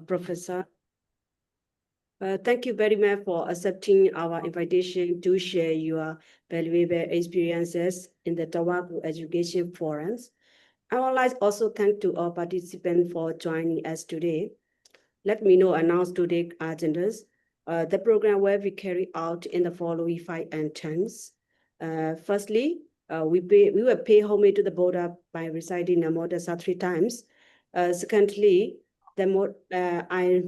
Professor. Thank you very much for accepting our invitation to share your valuable experiences in the Tavagu Education Forums. I would like also thank to all participants for joining us today. Let me now announce today's agendas. The program will be carried out in the following 5 items. Firstly, we will pay homage to the Buddha by reciting the Modasa 3 times. Secondly, I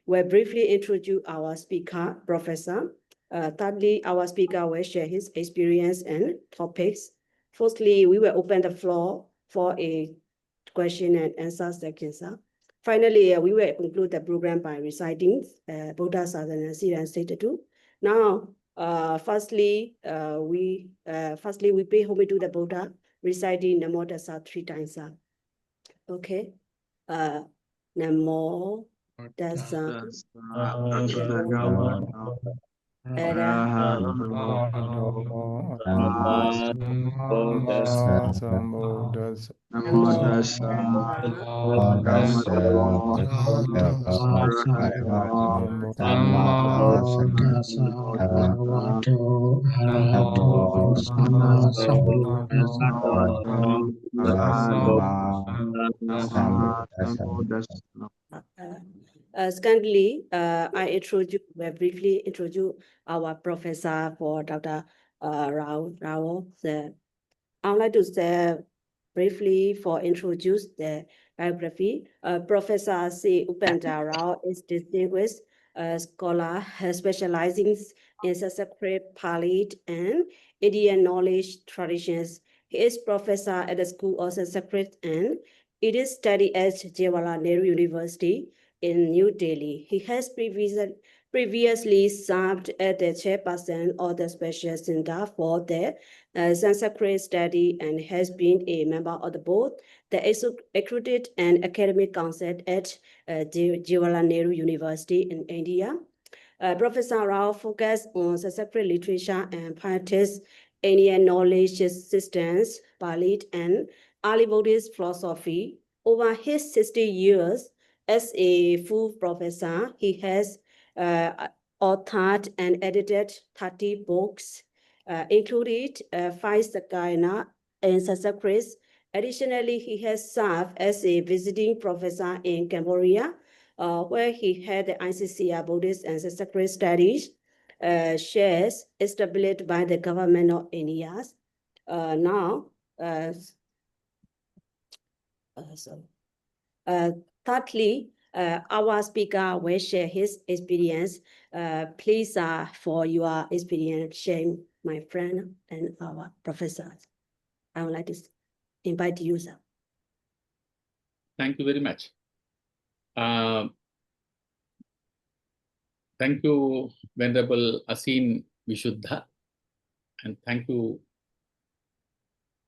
will briefly introduce our speaker, Professor. Thirdly, our speaker will share his experience and topics. Fourthly, we will open the floor for a question and answer section. Finally, we will conclude the program by reciting Buddha Sadhana Siran State 2. Now, firstly, we pay homage to the Buddha, reciting Namo Tassa 3 times. Okay. Namo Tassa. Secondly, I briefly introduce our professor for Dr. Rao. I would like to say briefly for introduce the biography. Professor C. Upendra Rao is distinguished scholar specializing in Sanskrit, Pali, and Indian knowledge traditions. He is professor at the School of Sanskrit and it is studied at Jawaharlal Nehru University in New Delhi. He has previously served as the chairperson of the Special Center for the Sanskrit Study and has been a member of the board, the Accredited and Academic Council at Jawaharlal Nehru University in India. Professor Rao focused on Sanskrit literature and practice Indian knowledge systems, Pali, and early Buddhist philosophy. Over his 60 years as a full professor, he has authored and edited 30 books, including 5 Sakayana and Sanskrit. Additionally, he has served as a visiting professor in Cambodia, where he had the ICCR Buddhist and Sanskrit Studies shares established by the government of India. Thirdly, our speaker will share his experience. Please, for your experience, share my friend and our professors. I would like to invite you, sir. Thank you very much. Thank you, Venerable Asin Vishuddha, and thank you,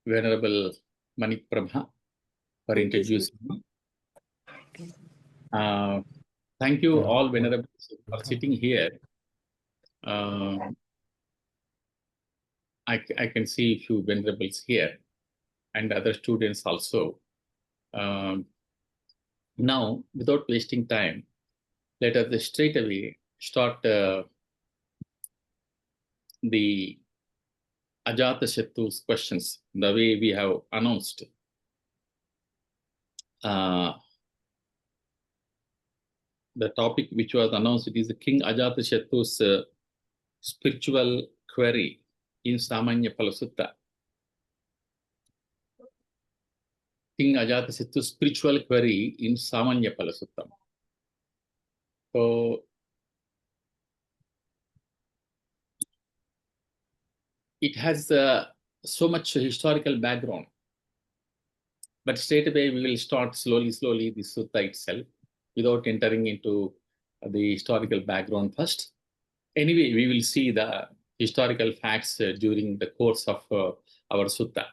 Venerable Manik Prabha, for introducing me. Thank you all Venerables for sitting here. I can see a few Venerables here and other students also. Now, without wasting time, let us straight away start the Ajatasattu's questions, the way we have announced. The topic which was announced is the King Ajatasattu's spiritual query in Sāmaññaphalasutta. King Ajatasattu's spiritual query in Sāmaññaphalasutta. So, it has so much historical background, but straight away we will start slowly the sutta itself without entering into the historical background first. Anyway, we will see the historical facts during the course of our sutta.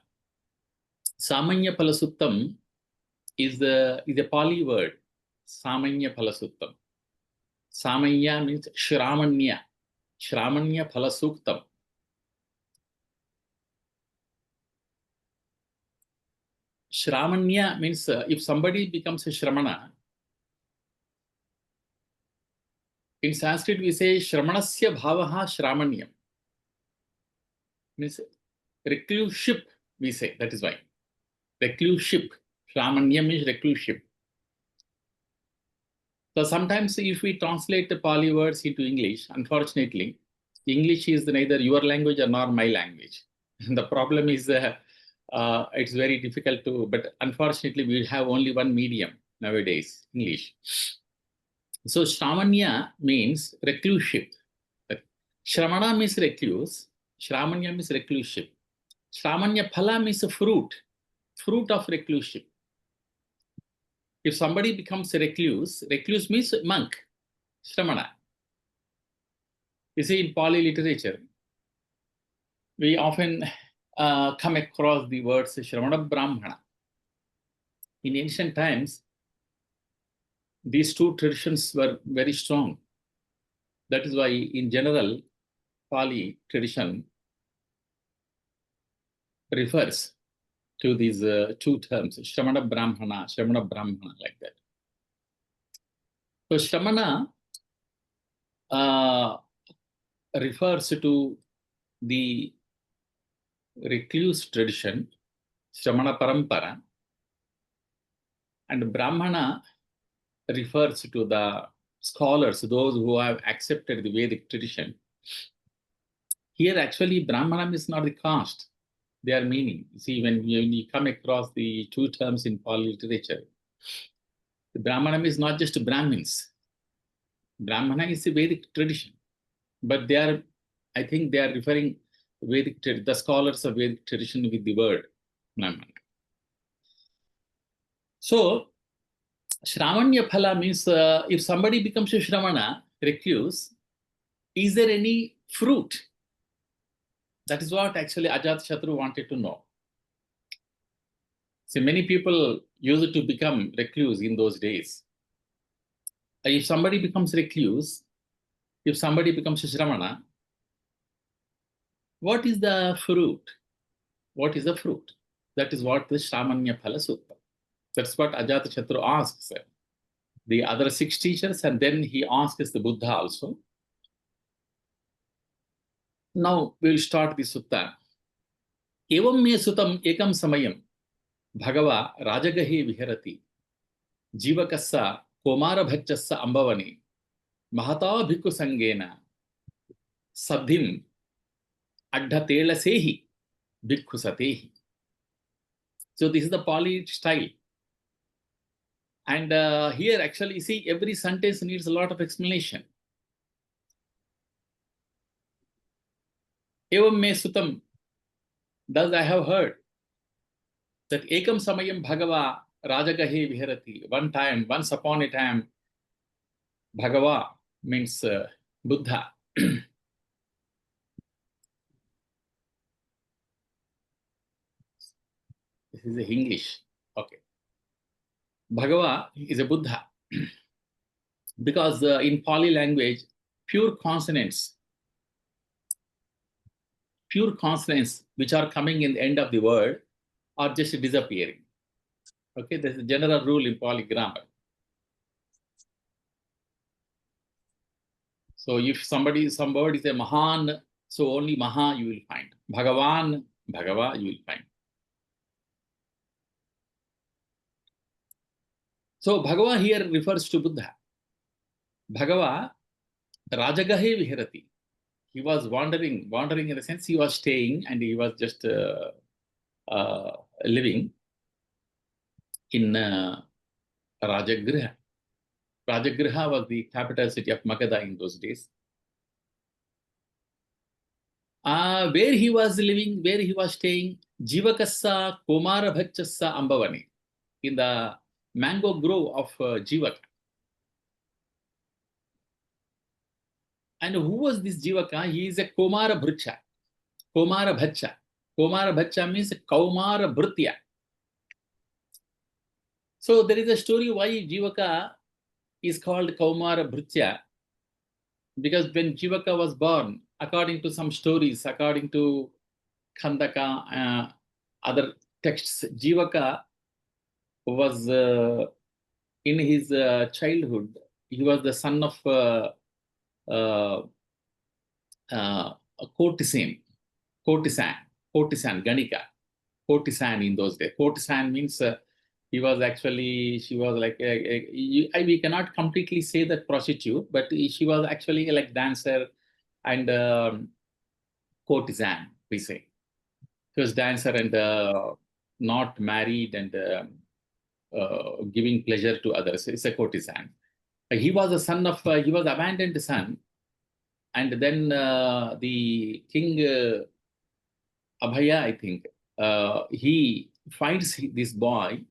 Sāmaññaphalasuttam is a Pali word. Sāmaññaphalasuttam. Sāmañña means Shramanya. Shramanyaphalasuktam. Shramanya means if somebody becomes a Shramana, In Sanskrit, we say Shramanasya bhavaha Shramanyam. Means recluseship, we say. That is why. Recluseship. Shramanyam is recluseship. So sometimes if we translate the Pali words into English, unfortunately, English is neither your language nor my language. And the problem is it's very difficult to, but unfortunately we have only one medium nowadays, English. So Shramanya means recluseship. Shramana means recluse. Shramanya means recluseship. Sāmaññaphala means a fruit of recluseship. If somebody becomes a recluse means monk, Shramana. You see, in Pali literature, we often come across the words Shramana Brahmana. In ancient times, these two traditions were very strong. That is why, in general, Pali tradition refers to these two terms, Shramana Brahmana, like that. So Shramana refers to the recluse tradition, Shramana Parampara, and Brahmana refers to the scholars, those who have accepted the Vedic tradition. Here, actually, Brahmana is not the caste, they are meaning. See, when you come across the two terms in Pali literature, the Brahmana is not just Brahmins. Brahmana is the Vedic tradition, but they are, I think they are referring the scholars of Vedic tradition with the word Brahmana. So, Sāmaññaphala means if somebody becomes a Shramana, recluse, is there any fruit? That is what actually Ajatasutta wanted to know. See, many people used to become recluse in those days. If somebody becomes recluse, if somebody becomes a Shramana, what is the fruit? What is the fruit? That is what the Sāmaññaphalasutta. That's what Ajatasutta asks the other 6 teachers, and then he asks the Buddha also. Now we will start the sutta. Evam me sutam ekam samayam bhagava rajagahi viharati jivakassa komara bhachassa ambavani mahata bhikkhu sangena saddhim addhatela sehi bhikkhu satehi. So this is the Pali style. And here actually, see, every sentence needs a lot of explanation. Evam me sutam, thus I have heard that ekam samayam bhagava rajagahe viharati. One time, once upon a time, bhagava means Buddha. This is the English. Okay. Bhagava is a Buddha. Because in Pali language, pure consonants which are coming in the end of the word are just disappearing. Okay, there's a general rule in Pali grammar. So if some word is a Mahan, so only Maha you will find. Bhagavan, Bhagava you will find. So Bhagava here refers to Buddha. Bhagava Rajagahe Viharati. He was wandering in the sense he was staying and he was just living in Rajagriha. Rajagriha was the capital city of Magadha in those days. Where he was living, where he was staying, Jivakassa Komara Bhachassa Ambavani, in the mango grove of Jivaka. And who was this Jivaka? He is a Komara Bhrucha. Komara Bhacha. Komara Bhacha means Kaumara Bhrutya. So there is a story why Jivaka is called Kaumara Bhrutya. Because when Jivaka was born, according to some stories, according to Khandaka, other texts, Jivaka was in his childhood, he was the son of a courtesan, Ganika, courtesan in those days. Courtesan means she was like, we cannot completely say that prostitute, but she was actually like dancer and courtesan, we say. She was dancer and not married and giving pleasure to others. It's a courtesan. He was a son of, he was abandoned son. And then the king Abhaya, I think, he finds this boy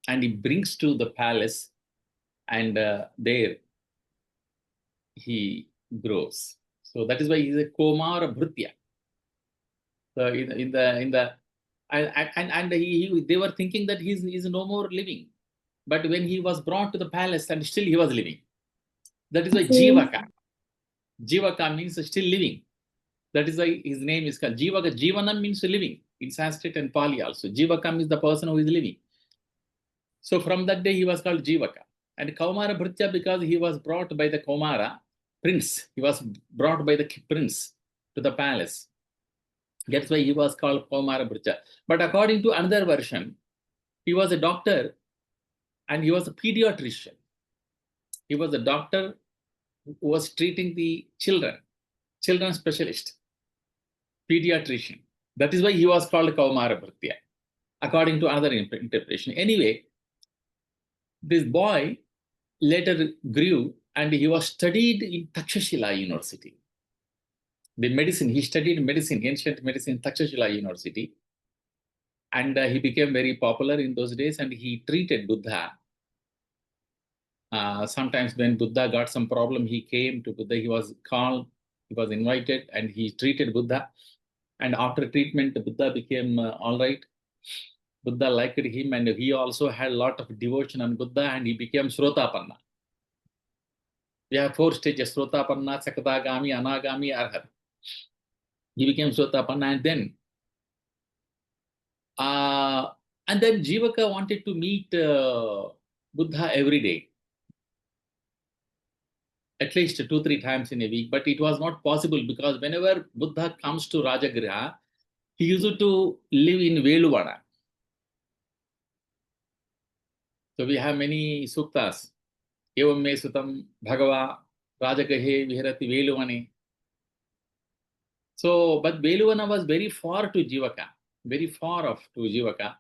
and he brings to the palace, and there he grows. So that is why he's a Komara Bhrutya. So they were thinking that he's no more living. But when he was brought to the palace, and still he was living. That is why Jivaka. Jivaka means still living. That is why his name is called Jivaka. Jivanam means living in Sanskrit and Pali also. Jivaka means the person who is living. So from that day he was called Jivaka. And Kaumara Bhrutya because he was brought by the Kaumara prince. He was brought by the prince to the palace. That's why he was called Kaumara Bhrutya. But according to another version, he was a doctor and he was a pediatrician. He was a doctor who was treating the children specialist, pediatrician. That is why he was called Kaumara Bhrutya, according to another interpretation. Anyway, this boy later grew and he was studied in Takshashila University. The medicine, he studied medicine, ancient medicine in Takshashila University. And he became very popular in those days and he treated Buddha. Sometimes when Buddha got some problem, he came to Buddha, he was called, he was invited and he treated Buddha. And after treatment, Buddha became all right. Buddha liked him and he also had a lot of devotion on Buddha and he became Srotapanna. We have 4 stages, Srotapanna, Sakadagami, Anagami, Arhat. He became Srotapanna and then Jivaka wanted to meet Buddha every day. At least 2-3 times in a week, but it was not possible because whenever Buddha comes to Rajagriha, he used to live in Veluvana. So we have many suktas. Evam me sutam bhagava Rajagrihe viharati Veluvane. So, but Veluvana was very far to Jivaka, very far off to Jivaka.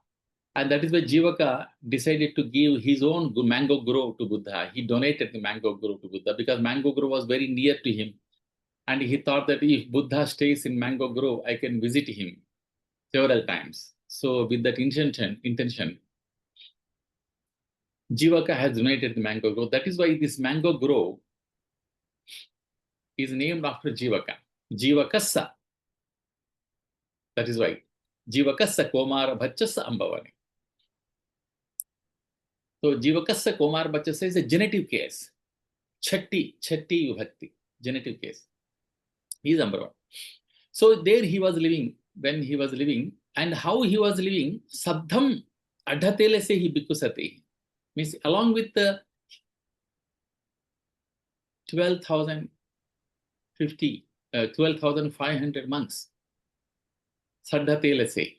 And that is why Jivaka decided to give his own mango grove to Buddha. He donated the mango grove to Buddha because mango grove was very near to him. And he thought that if Buddha stays in mango grove, I can visit him several times. So with that intention, Jivaka has donated the mango grove. That is why this mango grove is named after Jivaka. Jivakassa. That is why. Jivakassa Komara Bhachasa Ambavani. So Jivakassa Komar Bachasa is a genitive case. Chatti Vibhakti, genitive case. He is number 1. So there he was living, when he was living, and how he was living, Saddham Adhatele se hi Bhikkhu means along with the 12,500 monks. Saddhatele se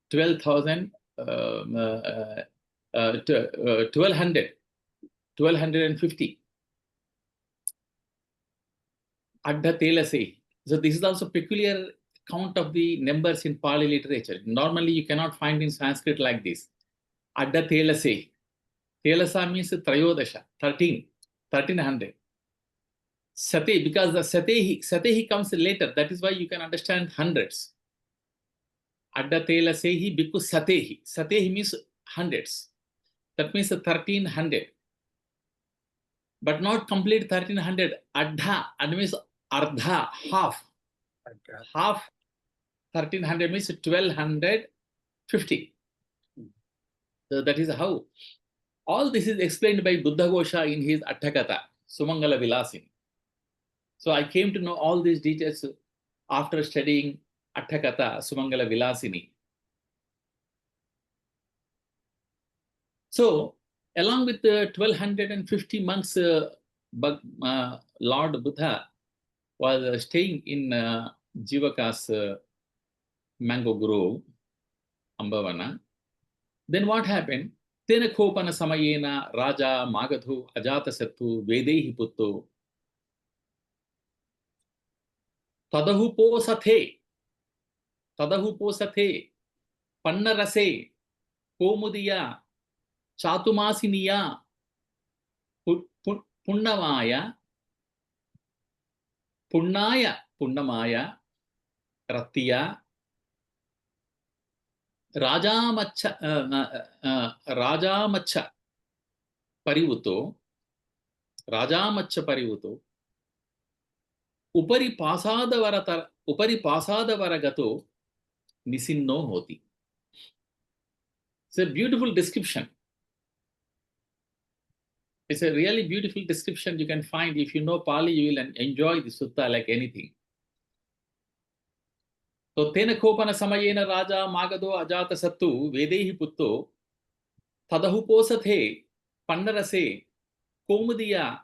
1250. Adha Telase. So this is also peculiar count of the numbers in Pali literature. Normally you cannot find in Sanskrit like this. Adha Telase. Telasa means Trayodasha, 1300. Sate, because the Satehi comes later. That is why you can understand hundreds. Adha Telasehi because Satehi. Satehi means hundreds. That means 1300. But not complete 1300. Adha, and means ardha, half. Half 1300 means 1250. So that is how. All this is explained by Buddha Ghosha in his Atthakatha, Sumangala Vilasini. So I came to know all these details after studying Atthakatha, Sumangala Vilasini. So, along with the 1250 monks, Lord Buddha was staying in Jivaka's mango grove, Ambavana. Then what happened? Tena kopana samayena Raja Magadhu Ajatasattu Vedehi Putto Tadahu posathe Pannarase Komudiya Chatumasiniya Punnamaya Punnamaya Rattiya Rajamacha Parivuto Upari Pasadavaagato Nisinno Hoti. It's a beautiful description. It's a really beautiful description you can find. If you know Pali, you will enjoy the sutta like anything. So, Tena Kopana Samayena Raja Magado Ajatasattu Vedehi Putto Tadahu Posathe Pannarase Komudiya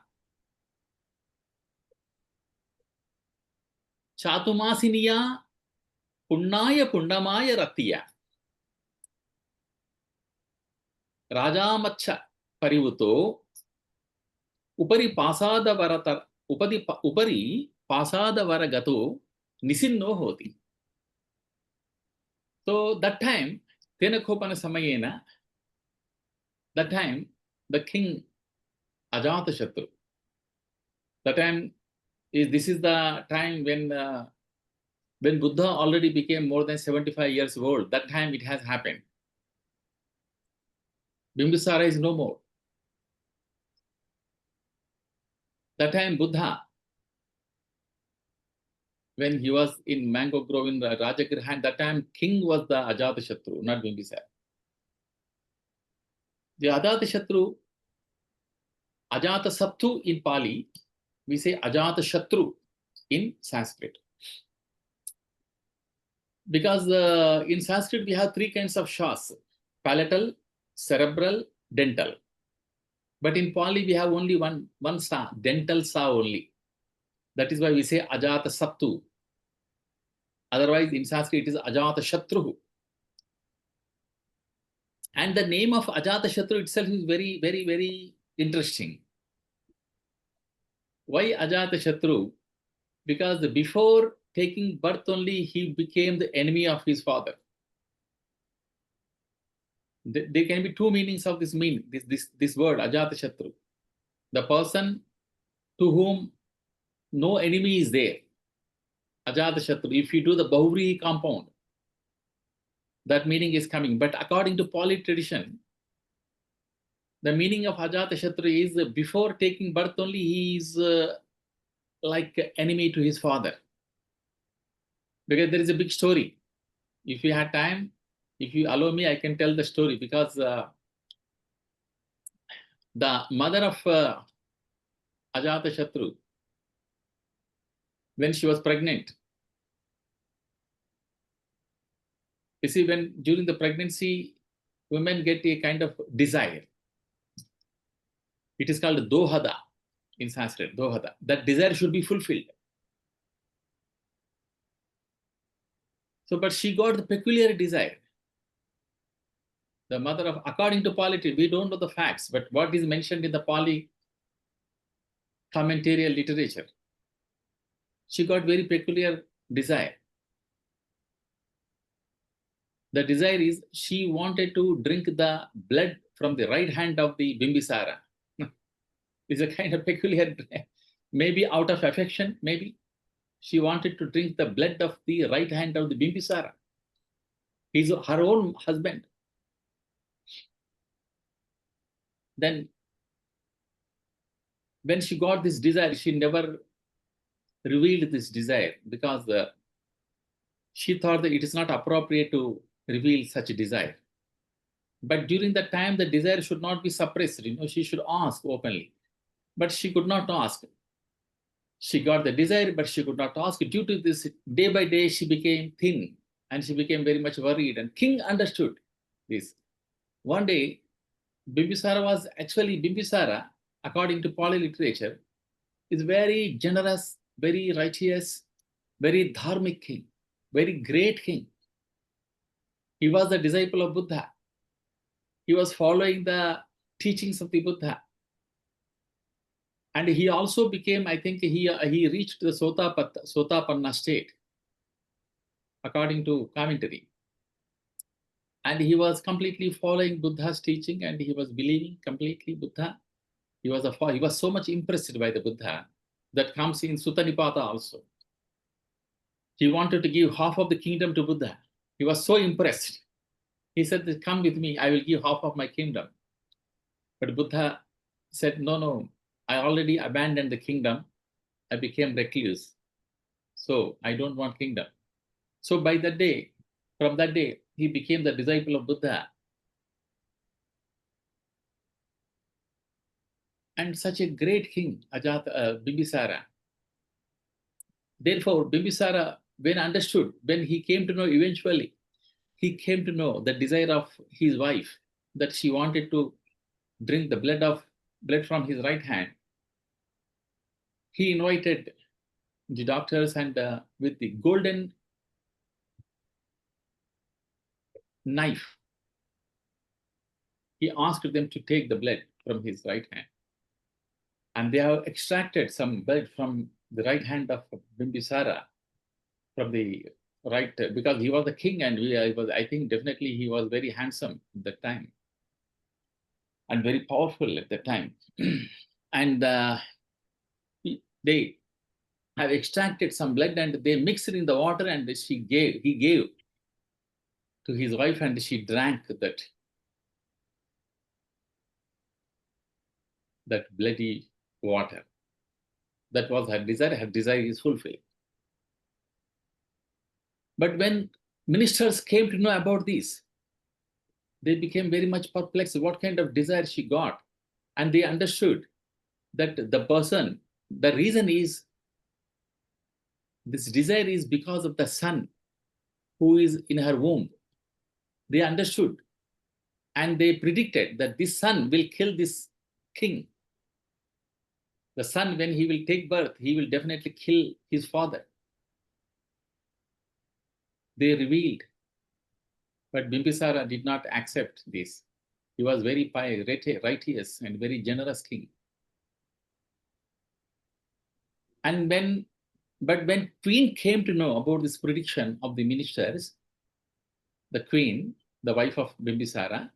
Chatumasiniya Punnamaya Rattiya Rajamacha Parivuto Upari Pasadavaagato Nisinno Hoti. So that time, Tenakopana Samayena, that time the king Ajatasattu, that time this is the time when Buddha already became more than 75 years old. That time it has happened. Bimbisara is no more. That time Buddha, when he was in mango grove in the Rajagriha, that time king was the Ajatasattu, not Bimbisara. The Ajatasattu, Ajatasattu in Pali, we say Ajatasattu in Sanskrit. Because in Sanskrit we have three kinds of shas: palatal, cerebral, dental. But in Pali we have only one sa, dental sa only. That is why we say Ajatasattu. Otherwise in Sanskrit it is Ajatashatru. And the name of Ajatashatru itself is very, very, very interesting. Why Ajatashatru? Because before taking birth only, he became the enemy of his father. There can be two meanings of this word, Ajatashatru. The person to whom no enemy is there, Ajatashatru. If you do the Bahuvrihi compound, that meaning is coming. But according to Pali tradition, the meaning of Ajatashatru is before taking birth only, he is like enemy to his father. Because there is a big story. If you had time, if you allow me, I can tell the story. Because the mother of Ajatashatru, when she was pregnant, you see, when during the pregnancy, women get a kind of desire. It is called dohada in Sanskrit, dohada. That desire should be fulfilled. So, but she got the peculiar desire. The mother of, according to Pali, we don't know the facts, but what is mentioned in the Pali commentarial literature, she got very peculiar desire. The desire is she wanted to drink the blood from the right hand of the Bimbisara. It's a kind of peculiar, maybe out of affection, maybe. She wanted to drink the blood of the right hand of the Bimbisara. He's her own husband. Then, when she got this desire, she never revealed this desire because she thought that it is not appropriate to reveal such a desire. But during that time, the desire should not be suppressed. She should ask openly. But she could not ask. She got the desire, but she could not ask. Due to this, day by day, she became thin and she became very much worried. And king understood this. One day, Bimbisara, according to Pali literature, is very generous very righteous, very dharmic king, very great king. He was the disciple of Buddha. He was following the teachings of the Buddha. And he also became, I think he reached the Sotapanna state, according to commentary. And he was completely following Buddha's teaching, and he was believing completely Buddha. He was so much impressed by the Buddha that comes in Sutta Nipata also. He wanted to give half of the kingdom to Buddha. He was so impressed. He said, come with me, I will give half of my kingdom. But Buddha said, no, I already abandoned the kingdom. I became recluse. So I don't want kingdom. So from that day, he became the disciple of Buddha. And such a great king, Bimbisara. Therefore, Bimbisara, when he came to know eventually, he came to know the desire of his wife, that she wanted to drink the blood from his right hand. He invited the doctors, and with the golden knife, he asked them to take the blood from his right hand. And they have extracted some blood from the right hand of Bimbisara, from the right, because he was the king, and I think definitely he was very handsome at that time and very powerful at that time. And they have extracted some blood and they mixed it in the water, and he gave to his wife, and she drank that bloody water. That was her desire. Her desire is fulfilled. But when ministers came to know about this, they became very much perplexed what kind of desire she got. And they understood that the reason is, this desire is because of the son who is in her womb. They understood, and they predicted that this son will kill this king. The son, when he will take birth, he will definitely kill his father. They revealed. But Bimbisara did not accept this. He was very pious, righteous, and very generous king. And when Queen came to know about this prediction of the ministers, the Queen, the wife of Bimbisara,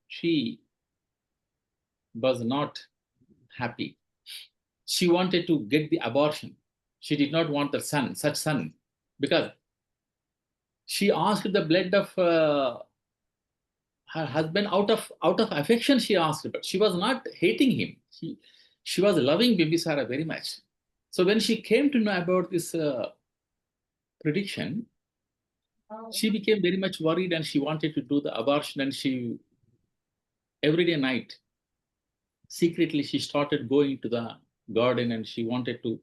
she was not happy. She wanted to get the abortion. She did not want such son, because she asked the blood of her husband out of affection. She asked, but she was not hating him. She was loving Bimbisara very much. So when she came to know about this prediction, she became very much worried, and she wanted to do the abortion. And she, every day night, secretly, she started going to the garden, and she wanted to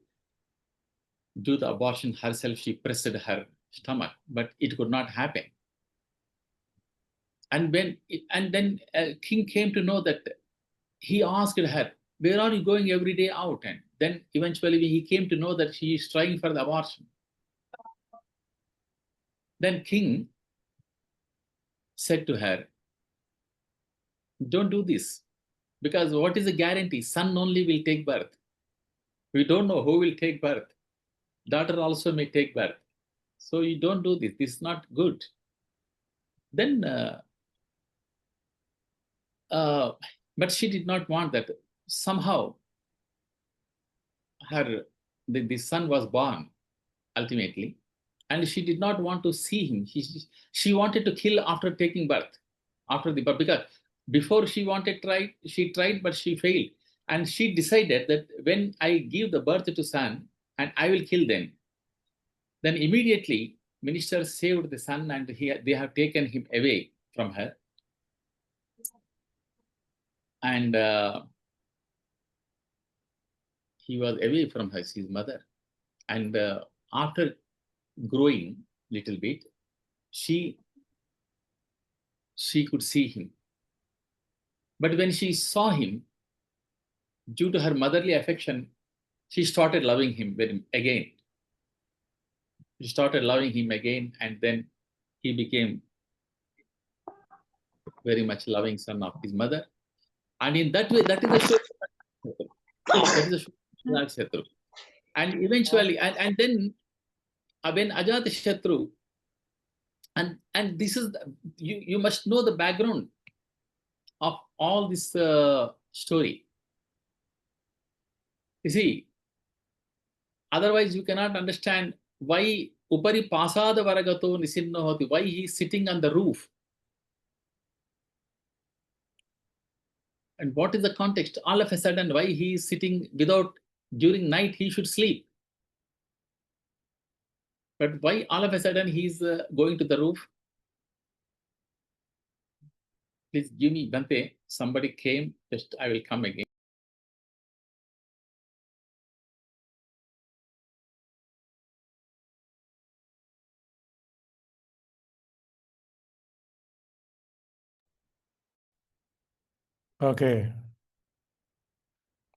do the abortion herself. She pressed her stomach, but it could not happen. And then king came to know that, he asked her, where are you going every day out? And then eventually he came to know that she is trying for the abortion. Then king said to her, don't do this, because what is the guarantee? Son only will take birth. We don't know who will take birth. Daughter also may take birth. So you don't do this. This is not good. Then, but she did not want that. Somehow, the son was born ultimately, and she did not want to see him. She wanted to kill after taking birth, because before she tried, but she failed. And she decided that when I give the birth to son, and I will kill them. Then immediately, ministers saved the son, and they have taken him away from her. And he was away from his mother. And after growing little bit, she could see him. But when she saw him, due to her motherly affection, she started loving him again. She started loving him again, and then he became very much loving son of his mother. And in that way, that is the story. That is the story of Ajatashattu. And eventually, and then when Ajatashattu, and this is you must know the background of all this story. You see, otherwise you cannot understand why Upari Pasada Varagato Nisinno Hoti, why he is sitting on the roof. And what is the context? All of a sudden, why he is sitting without, during night he should sleep. But why all of a sudden he is going to the roof? Please give me Bante. Somebody came, just I will come again. Okay.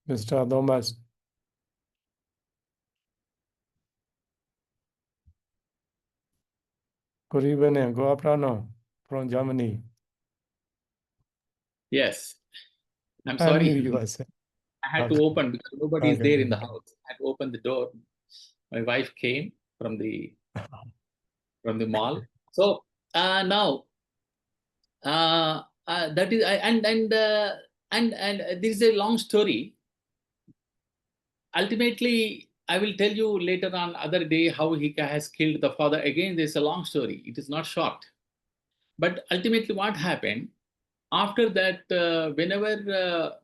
Mr. Thomas. Good evening. Good afternoon from Germany. Yes, I'm And sorry. USA. I had to Okay. open because nobody is Okay. there in the house. I had to open the door. My wife came from the mall. So now that is and this is a long story. Ultimately, I will tell you later on other day how he has killed the father. Again, there's a long story. It is not short. But ultimately, what happened after that? Whenever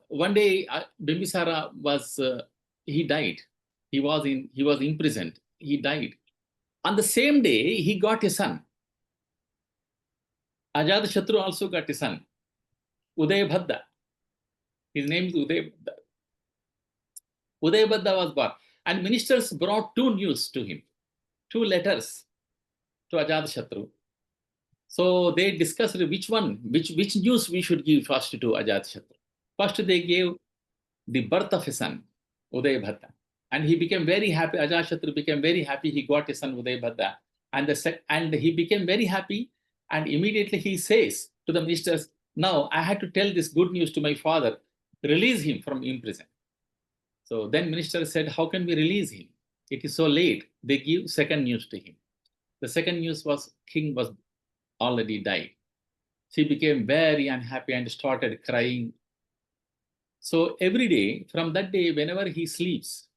one day Bimbisara was he died. He was imprisoned. He died. On the same day, he got a son. Ajatashattu also got a son, Udayabhadda. His name is Udayabhadda. Udayabhadda was born. And ministers brought two news to him, two letters to Ajatashattu. So they discussed which news we should give first to Ajatashattu. First they gave the birth of a son, Udayabhadda. And he became very happy. Ajatashattu became very happy. He got a son, Udayabhadda. And he became very happy. And immediately he says to the ministers, now I had to tell this good news to my father, release him from prison. So then minister said, how can we release him? It is so late. They give second news to him. The second news was king was already died. She became very unhappy and started crying. So every day, from that day, whenever he sleeps,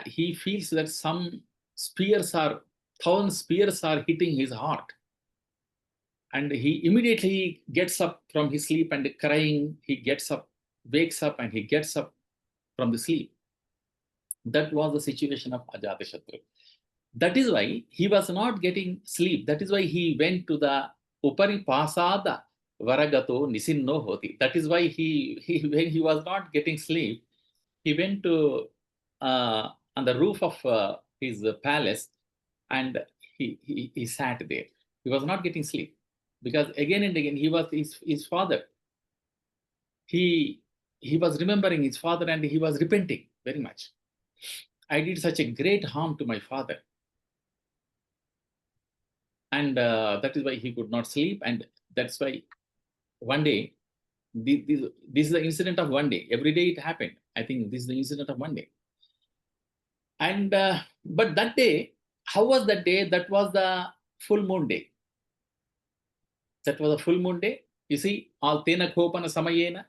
he feels that some thousand spears are hitting his heart. And he immediately gets up from his sleep and crying. He gets up, wakes up, and he gets up from the sleep. That was the situation of Ajatashattu. That is why he was not getting sleep. That is why he went to the Upari Pasada Varagato Nisinno Hoti. That is why when he was not getting sleep, he went to on the roof of his palace and he sat there. He was not getting sleep because again and again he was his father. He was remembering his father and he was repenting very much. I did such a great harm to my father. And that is why he could not sleep. And that's why one day, this is the incident of one day. Every day it happened. I think this is the incident of one day. And but that day, how was that day? That was the full moon day. That was a full moon day. You see, all tena kopana samayena.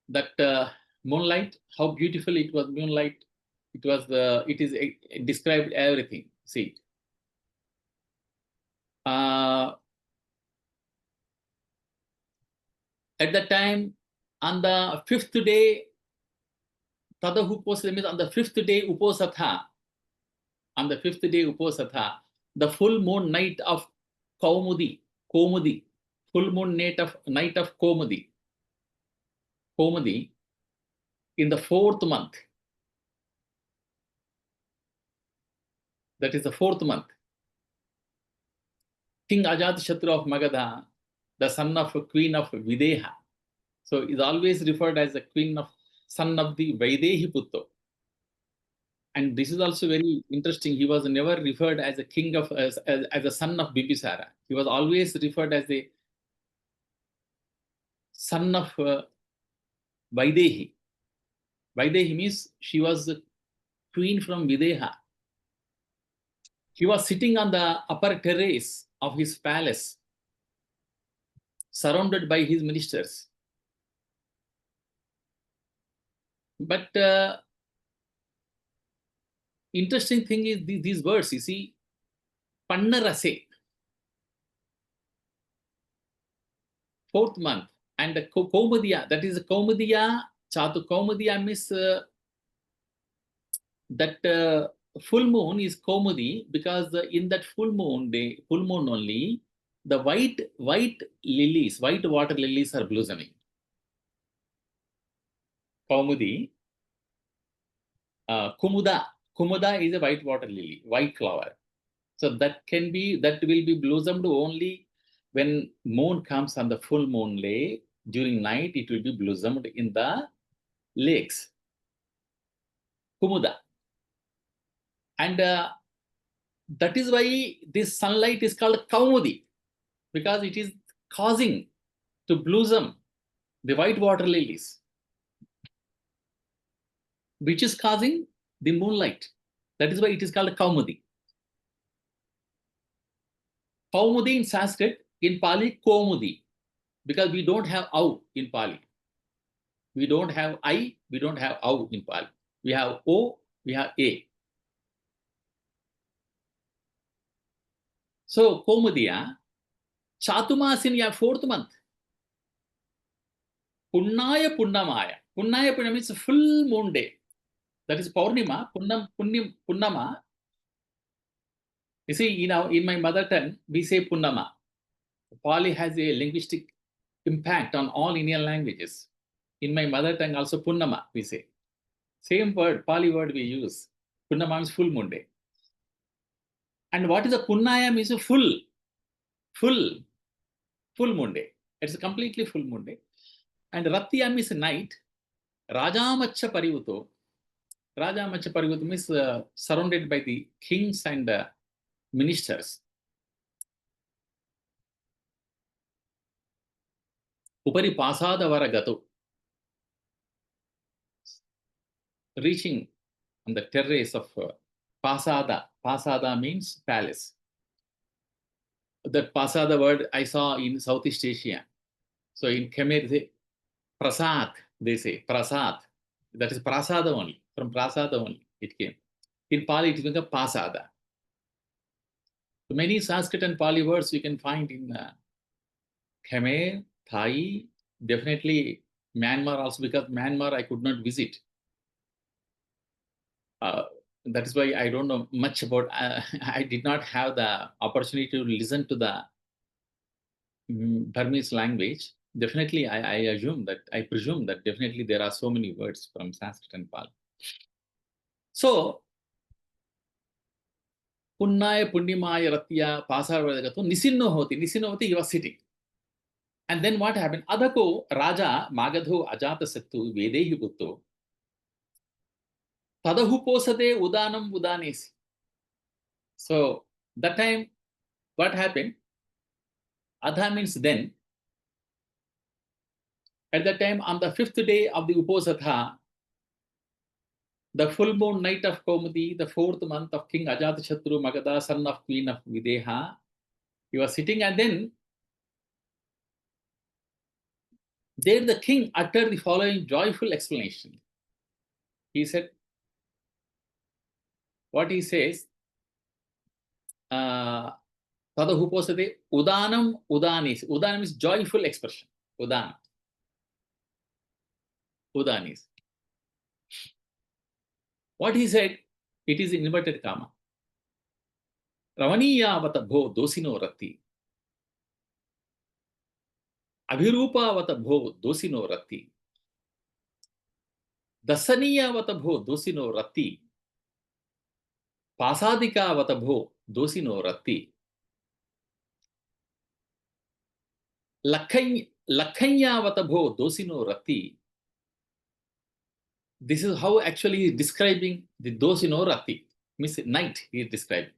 That moonlight, how beautiful it was, moonlight. It described everything. See, at that time, on the fifth day, Tadahu Uposatha means on the fifth day Uposatha, the full moon night of Komudi, full moon night of Komudi, in the fourth month. That is the fourth month. King Ajatasutta of Magadha, the son of Queen of Videha. So is always referred as the queen of son of the Vaidehi Putto. And this is also very interesting. He was never referred as a king of as a son of Bibisara. He was always referred as the son of Vaidehi. Vaidehi means she was the queen from Videha. He was sitting on the upper terrace of his palace, surrounded by his ministers. But interesting thing is these words, you see, Pannarase, 4th month, and the Kaumadiya, that is Kaumadiya, Chatu Kaumadiya means that full moon is Kaumadi, because in that full moon day, full moon only, the white lilies, white water lilies are blossoming. Kaumudi, Kumuda is a white water lily, white flower. So that will be blossomed only when moon comes on the full moon day. During night, it will be blossomed in the lakes. Kumuda. And that is why this sunlight is called Kaumudi, because it is causing to blossom the white water lilies, which is causing the moonlight. That is why it is called Kaumudi. Kaumudi in Sanskrit, in Pali, Kaumudi, because we don't have au in Pali. We don't have I, we don't have au in Pali. We have O, we have A. So, Kaumudiya, Chatumasiniya, 4th month. Punnaya Punnamaya. Punnaya Punnama means full moon day. That is Paurnima, Punnama. You see, in my mother tongue, we say Punnama. Pali has a linguistic impact on all Indian languages. In my mother tongue, also Punnama, we say. Same word, Pali word we use. Punnama means full moon day. And what is a Punnaya means a full moon day. It's a completely full moon day. And Ratya means night. Rajamacha Parivuto. Rajamacha Parivuto means surrounded by the kings and ministers. Upari Pasada Varagato. Reaching on the terrace of Pasada. Pasada means palace. That Pasada word I saw in Southeast Asia. So in Khmer, they say Prasad, they say Prasad. That is Prasada only. From Prasada only it came. In Pali, it is become Pasada. So many Sanskrit and Pali words you can find in Khmer, Thai, definitely Myanmar also, because Myanmar I could not visit. That is why I don't know much about, I did not have the opportunity to listen to the Burmese language. Definitely, I presume that definitely there are so many words from Sanskrit and Pali. So, Punnaya, Punnimaya, Ratya, Pasarvadagato, Nisinno hoti, he was sitting. And then what happened? Adako, Raja, Magadho, Ajatasattu, Vedehi Putto, Tadahuposade Udanam Udanesi. So, that time, what happened? Adha means then. At that time, on the 5th day of the Uposatha, the full moon night of Kaumudi, the 4th month of King Ajatasattu Magadha, son of Queen of Videha, he was sitting, and then there the king uttered the following joyful explanation. He said, what he says, Tadahuposate Udanam Udanis. Udanam is joyful expression. Udana. Udanis. What he said, it is in inverted comma. Ravaniya vatabho dosino rati. Abhirupa vatabho dosino rati. Dasaniya vatabho dosino rati. Pasadika vatabho dosino rati. Lakhanyavatabho dosino rati. This is how actually he is describing the dosino rati, means night he is describing.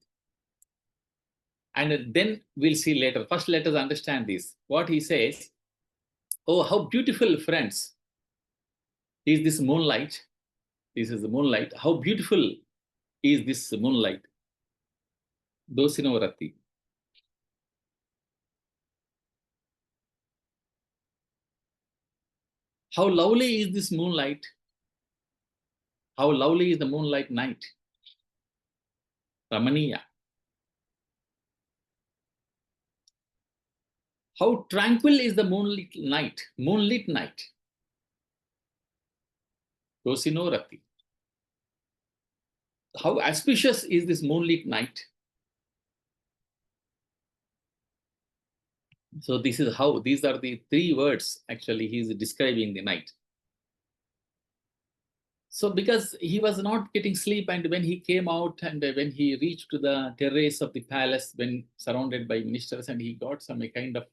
And then we'll see later. First, let us understand this. What he says, oh, how beautiful, friends, is this moonlight. This is the moonlight. How beautiful is this moonlight. Dosino rati. How lovely is this moonlight? How lovely is the moonlight night? Ramaniya. How tranquil is the moonlit night? Moonlit night. Dosino rati. How auspicious is this moonlit night? So this is how, these are the three words actually he is describing the night. So because he was not getting sleep, and when he came out and when he reached to the terrace of the palace, when surrounded by ministers, and he got some kind of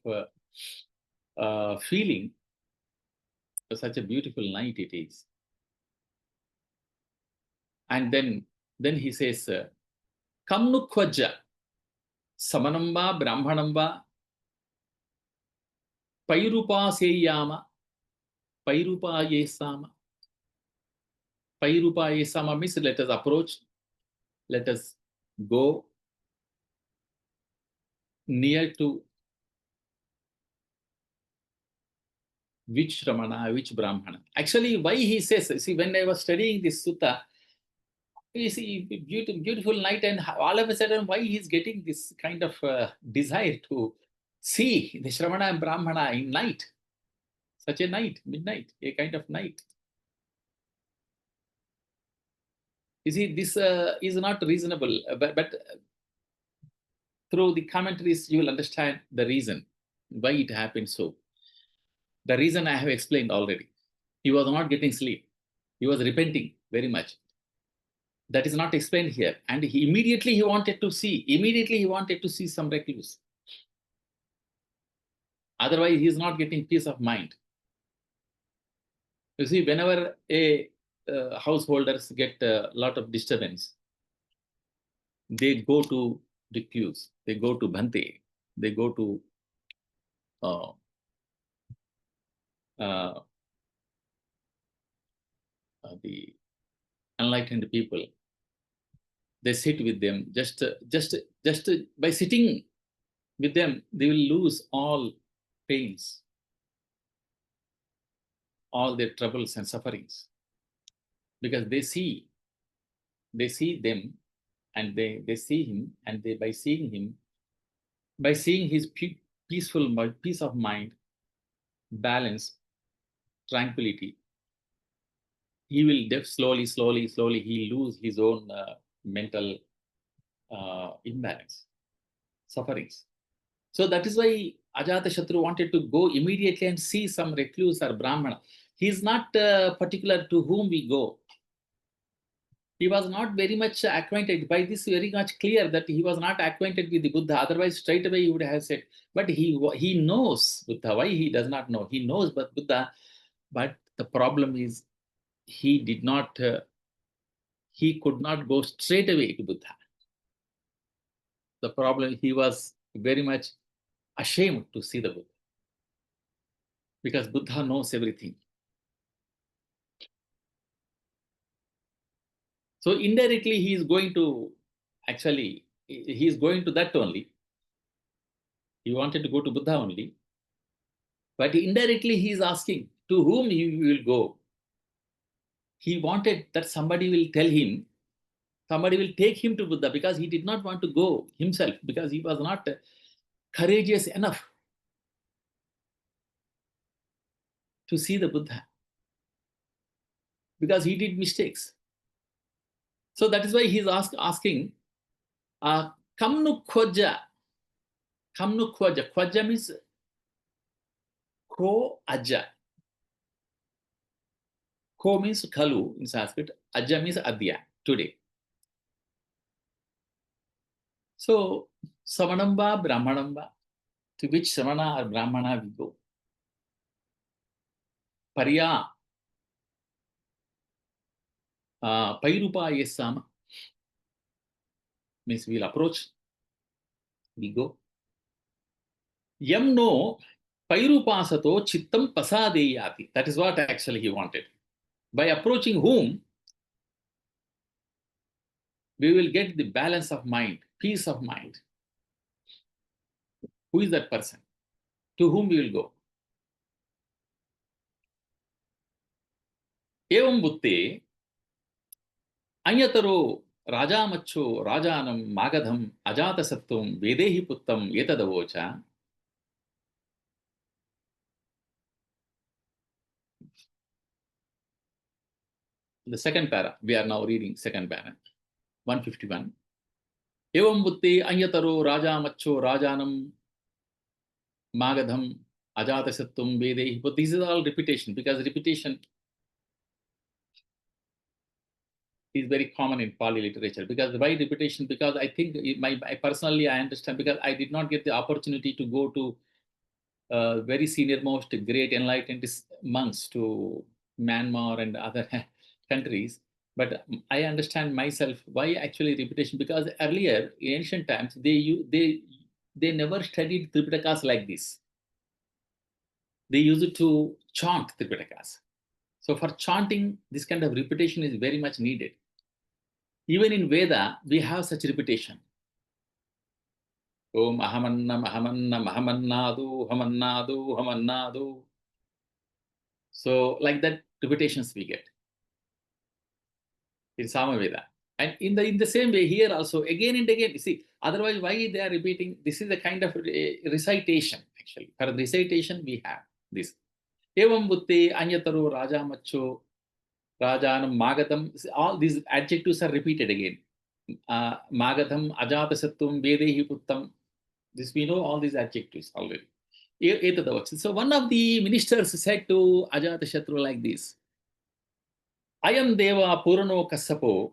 feeling, such a beautiful night it is. And then he says, Kamnu Kwaja, Samanamba, Brahmanamba, Pairupa Seyama, Pairupa Yesama. Pairupa Yesama means let us approach, let us go near to which Ramana, which Brahmana. Actually, why he says, see, when I was studying this sutta, you see, beautiful night, and all of a sudden, why he's getting this kind of desire to see the Shravana and Brahmana in night, such a night, midnight, a kind of night. You see, this is not reasonable, but through the commentaries, you will understand the reason why it happened so. The reason I have explained already. He was not getting sleep. He was repenting very much. That is not explained here. And he immediately wanted to see some recluse. Otherwise, he is not getting peace of mind. You see, whenever a householders get a lot of disturbance, they go to recluse, they go to Bhante, they go to the enlightened people. They sit with them. Just by sitting with them, they will lose all pains, all their troubles and sufferings, because they see them, and they see him, and by seeing his peaceful peace of mind, balance, tranquility, he will slowly he lose his own mental imbalance, sufferings. So that is why Ajatasattu wanted to go immediately and see some recluse or Brahmana. He is not particular to whom we go. He was not very much acquainted. By this, very much clear that he was not acquainted with the Buddha. Otherwise, straight away he would have said. But he knows Buddha. Why he does not know? He knows but Buddha. But the problem is, he could not go straight away to Buddha. The problem, he was very much ashamed to see the Buddha, because Buddha knows everything. So indirectly, he is going to that only. He wanted to go to Buddha only, but indirectly he is asking to whom he will go. He wanted that somebody will tell him, somebody will take him to Buddha, because he did not want to go himself, because he was not courageous enough to see the Buddha, because he did mistakes. So that is why he is asking, Kamnu Khoja. Kamnu Khoja. Khoja means Ko Aja. Ko means Kalu in Sanskrit. Aja means Adya, today. So Samanamba, Brahmanamba, to which Samana or Brahmana we go. Pariya, Pairupa Yesama, means we'll approach, we go. Yamno Pairupasato Chittam Pasadeyati. That is what actually he wanted. By approaching whom, we will get the balance of mind, peace of mind. Who is that person? To whom we will go? Evam butte Anyataro Rajamacho Rajanam Magadham Ajatasattum Vedehi Puttam Yetadavocha. The second para, we are now reading second para, 151. Evam butte Anyataro Rajamacho Rajanam Magadham Ajatasattum Vedehi. But this is all repetition, because repetition is very common in Pali literature. Because why repetition? Because I think I personally I understand, because I did not get the opportunity to go to very senior most great enlightened monks to Myanmar and other countries. But I understand myself why actually repetition, because earlier in ancient times they never studied Tripitakas like this. They used to chant Tripitakas. So for chanting, this kind of repetition is very much needed. Even in Veda, we have such repetition. Om Ahamannam Ahamannam Ahamannadu Hamannadu Hamannadu. So like that repetitions we get in Samaveda. And in the same way here also, again and again, you see, otherwise why they are repeating? This is a kind of recitation actually. For recitation we have this. Evam butte Anyataro Rajamacho Rajanam Magadam. All these adjectives are repeated again. Magadham Ajatasattum Vedehi Puttam. This we know all these adjectives already. So one of the ministers said to Ajatashatru like this: Ayam Deva Purano Kassapo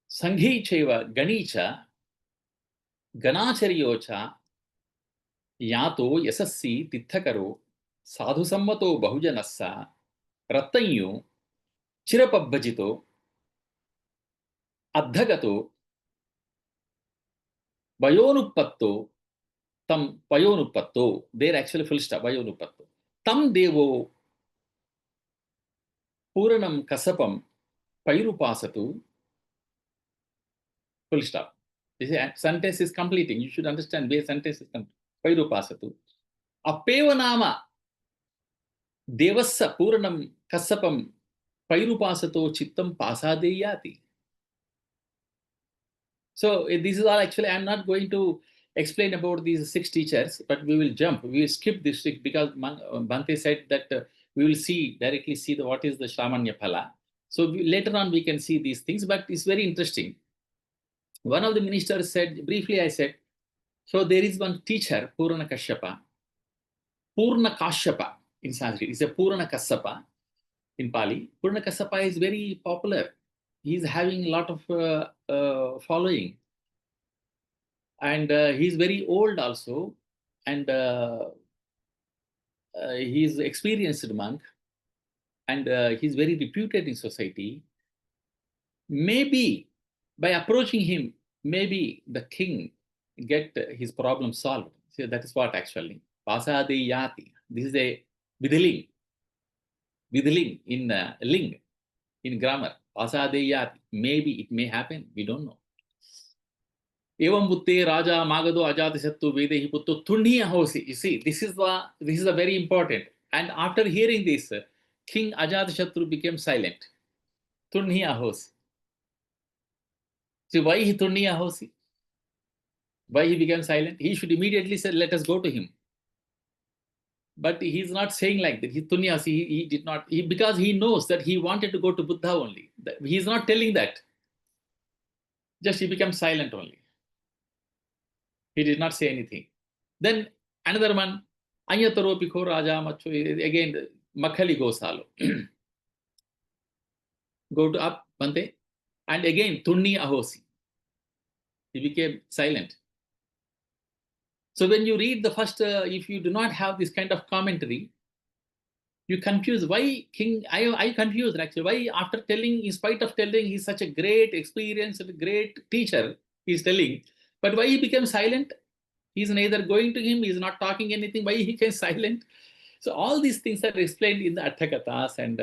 Sanghi Cheva Ganicha Ganacharyocha Yato Yasassi Tithakaro Sadhu Sammato Bahujanassa Ratanyu Chirapabbajito Adhagato Vayonupatto Tam Vayonupatto. There actually full stop Vayonupatto. Tam Devo Puranam Kasapam Pairupasatu. Full stop. This sentence is completing. You should understand where sentence is completing. Pairupasatu. Apevanama Devassa Puranam Kasapam Pairupasato Chittam Pasadeyati. So this is all actually, I'm not going to explain about these 6 teachers, but we will jump. We will skip this 6 because Bhante said that we will directly see what is the Sāmaññaphala. So later on we can see these things, but it's very interesting. One of the ministers said, briefly I said, so there is one teacher, Purana Kashyapa. Purna Kashyapa in Sanskrit. It's a Purana Kassapa in Pali. Purana Kassapa is very popular. He's having a lot of following. And he's very old also. And he's an experienced monk. And he's very reputed in society. Maybe by approaching him, maybe the king get his problem solved. So that is what actually. Pasadeyati. This is a vidhiling. Vidhiling in ling, in grammar. Pasadeyati. Maybe it may happen. We don't know. Evam butte Raja Magado Ajatasattu Vedehi Putto Tunniya Hosi. You see, this is a very important. And after hearing this, King Ajatasattu became silent. Tunniya Hosi. See, why he Tunniya Hosi? Why he became silent? He should immediately say, let us go to him. But he's not saying like that. He Tunniya Hosi, he did not, because he knows that he wanted to go to Buddha only. He's not telling that. Just he became silent only. He did not say anything. Then another one, Anyataro Pikho Raja Macho, again, Makhali Gosalo. Go to up, Bante, and again, Tunni Ahosi. He became silent. So when you read the first, if you do not have this kind of commentary, you confuse why King, I confused actually, why after telling, in spite of telling he's such a great experienced, great teacher, he's telling, but why he became silent? He's neither going to him, he's not talking anything, why he became silent? So all these things are explained in the Arthakathas and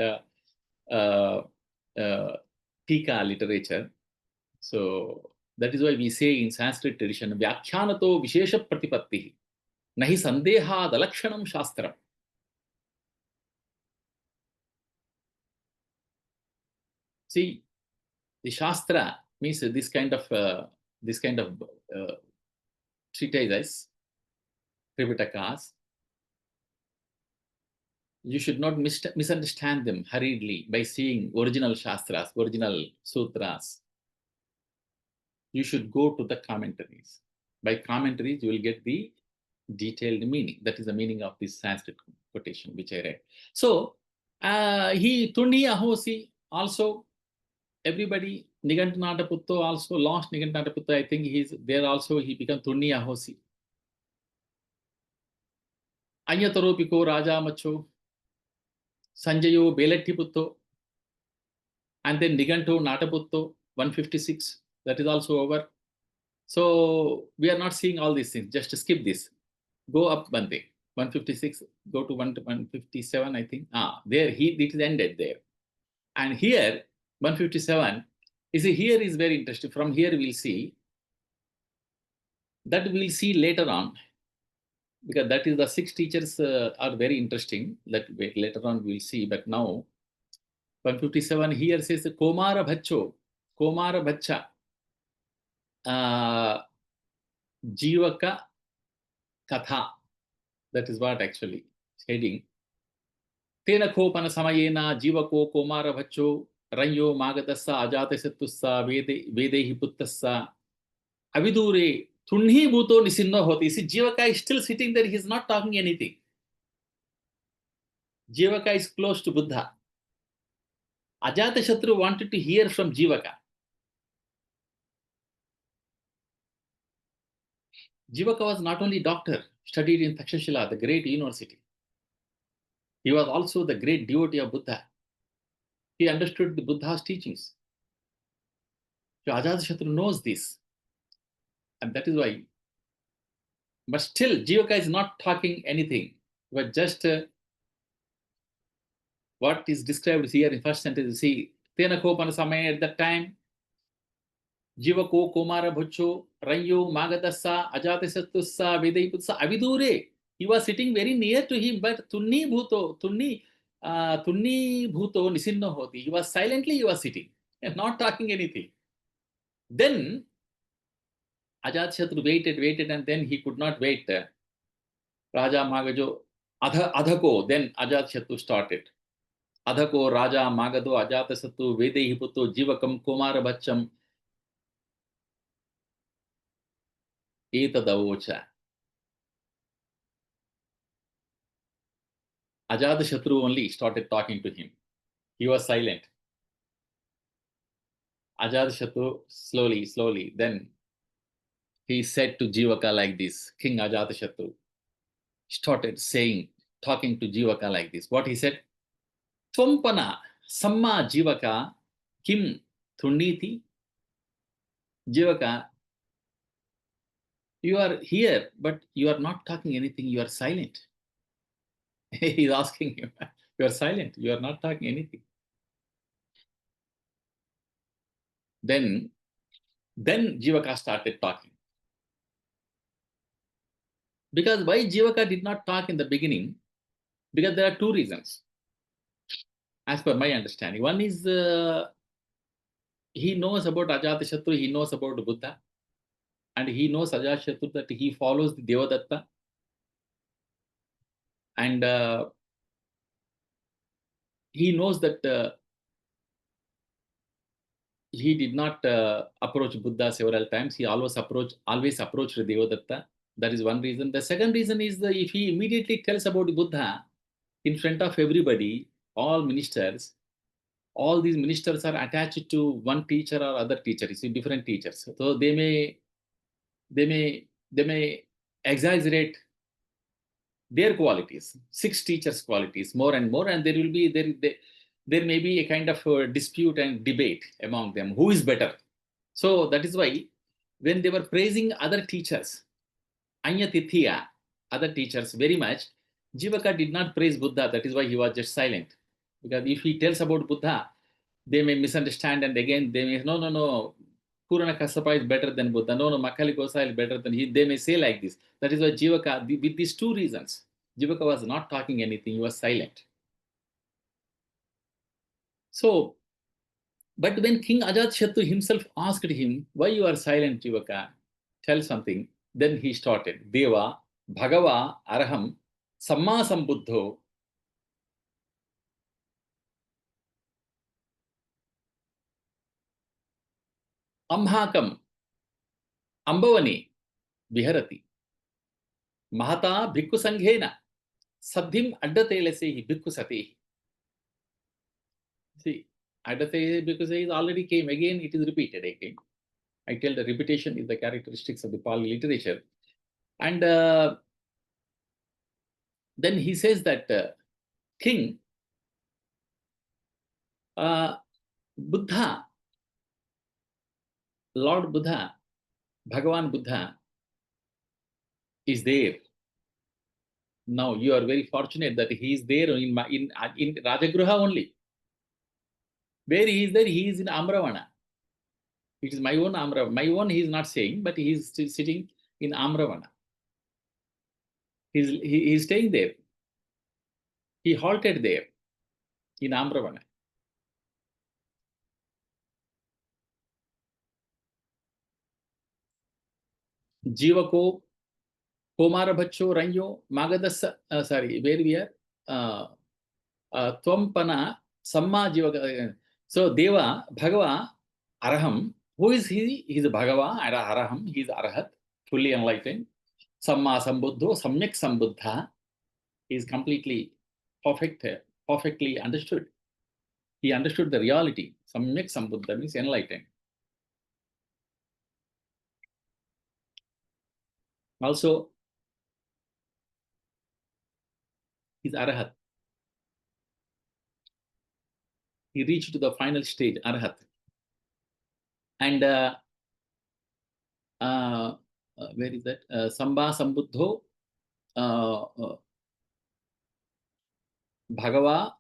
Tika literature. So that is why we say in Sanskrit tradition, Vyakhyanato Vishesha Pratipattihi, Nahi Sandehad Alakshanam Shastram. See, the Shastra means this kind of treatises, Tripitakas. You should not misunderstand them hurriedly by seeing original Shastras, original Sutras. You should go to the commentaries. By commentaries, you will get the detailed meaning. That is the meaning of this Sanskrit quotation which I read. So, he Tuni Ahosi also, everybody, Nigantanataputto also lost Nigantanataputto. I think he's there also, he became Tuni Ahosi. Anyataropiko Raja Macho, Sanjayo Belettiputto, and then Niganto Nataputto, 156. That is also over. So we are not seeing all these things. Just skip this. Go up one day. 156, go to 157, I think. There, it is ended there. And here, 157, you see, here is very interesting. From here, we'll see that we'll see later on, because that is the 6 teachers are very interesting. That later on we'll see. But now, 157 here says Komara Bhacho, Komara Bhacha, Jivaka Katha. That is what actually heading. Tena Kopana Samayena, Jivako, Komara Bhacho, Ranyo, Magatasa, Ajatasutta, Vedehi Puttasa, Avidure, Tunhi Bhuto Nisinno Hoti. See, Jivaka is still sitting there, he's not talking anything. Jivaka is close to Buddha. Ajatasattu wanted to hear from Jivaka. Jivaka was not only doctor, studied in Takshashila, the great university. He was also the great devotee of Buddha. He understood the Buddha's teachings. So Ajatasattu knows this. And that is why. But still, Jivaka is not talking anything, but just what is described here in first sentence. See, Tena Kopana Samaya at that time, Jivako, Komara Bhacho, Ranyo, Magadasa, Ajatasattusa, Vedaiputsa, Avidure. He was sitting very near to him, but Tunni Bhuto, Tunni Bhuto Nisinno Hoti. He was sitting and not talking anything. Then Ajatasattu waited, and then he could not wait. Raja Magajo, Adhako, then Ajatasattu started. Adhako, Raja Magado, Ajatasattu, Vedehi Putto, Jivakam, Komara Bhacham, Etadavocha. Ajatasattu only started talking to him. He was silent. Ajatasattu slowly, then he said to Jivaka like this. King Ajatasattu started talking to Jivaka like this. What he said? Tvampana Samma Jivaka Kim Thuniti. Jivaka, you are here, but you are not talking anything. You are silent. He's asking him, you are silent. You are not talking anything. Then Jivaka started talking. Because why Jivaka did not talk in the beginning? Because there are 2 reasons, as per my understanding. One is he knows about Ajatasattu, he knows about Buddha, and he knows Ajatasattu that he follows the Devadatta, and he knows that he did not approach Buddha several times. He always approached the Devadatta. That is one reason. The second reason is that if he immediately tells about Buddha in front of everybody, all ministers, all these ministers are attached to one teacher or other teacher. You see, different teachers. So they may exaggerate their qualities, 6 teachers' qualities, more and more, and there will be there may be a kind of dispute and debate among them, who is better. So that is why when they were praising other teachers, Anyatithya, other teachers very much, Jivaka did not praise Buddha. That is why he was just silent. Because if he tells about Buddha, they may misunderstand, and again they may, no, Purana Kassapa is better than Buddha. No, Makali Gosa is better than he. They may say like this. That is why Jivaka, with these 2 reasons, Jivaka was not talking anything. He was silent. So, but when King Ajatasutta himself asked him, why you are silent, Jivaka? Tell something. Then he started. Deva, Bhagava, Araham, Samma Sambuddho, Amhakam, Ambavani, Viharati, Mahata, Bhikkhu Sanghena, Sadhim Addatelese, Bhikkhu Sati. See, Addate because he already came again, it is repeated again. I tell the repetition is the characteristics of the Pali literature. And then he says that King, Buddha, Lord Buddha, Bhagavan Buddha is there. Now you are very fortunate that he is there in Rajagruha only. Where he is there, he is in Amravana. It is my own Amravana. My own he is not saying, but he is still sitting in Amravana. He is staying there. He halted there in Amravana. Jivako, Komara Bhacho, Ranyo, Magadasa, sorry, where we are? Twampana, Samma Jivaka. So Deva, Bhagava, Araham. Who is he? He is Bhagava, Araham. He is Arahat, fully enlightened. Samma Sambuddho, Samyak Sambuddha. He is completely perfectly understood. He understood the reality. Samyak Sambuddha means enlightened. Also, he is Arahat. He reached to the final stage, Arahat. And where is that? Samba Sambuddho, Bhagava,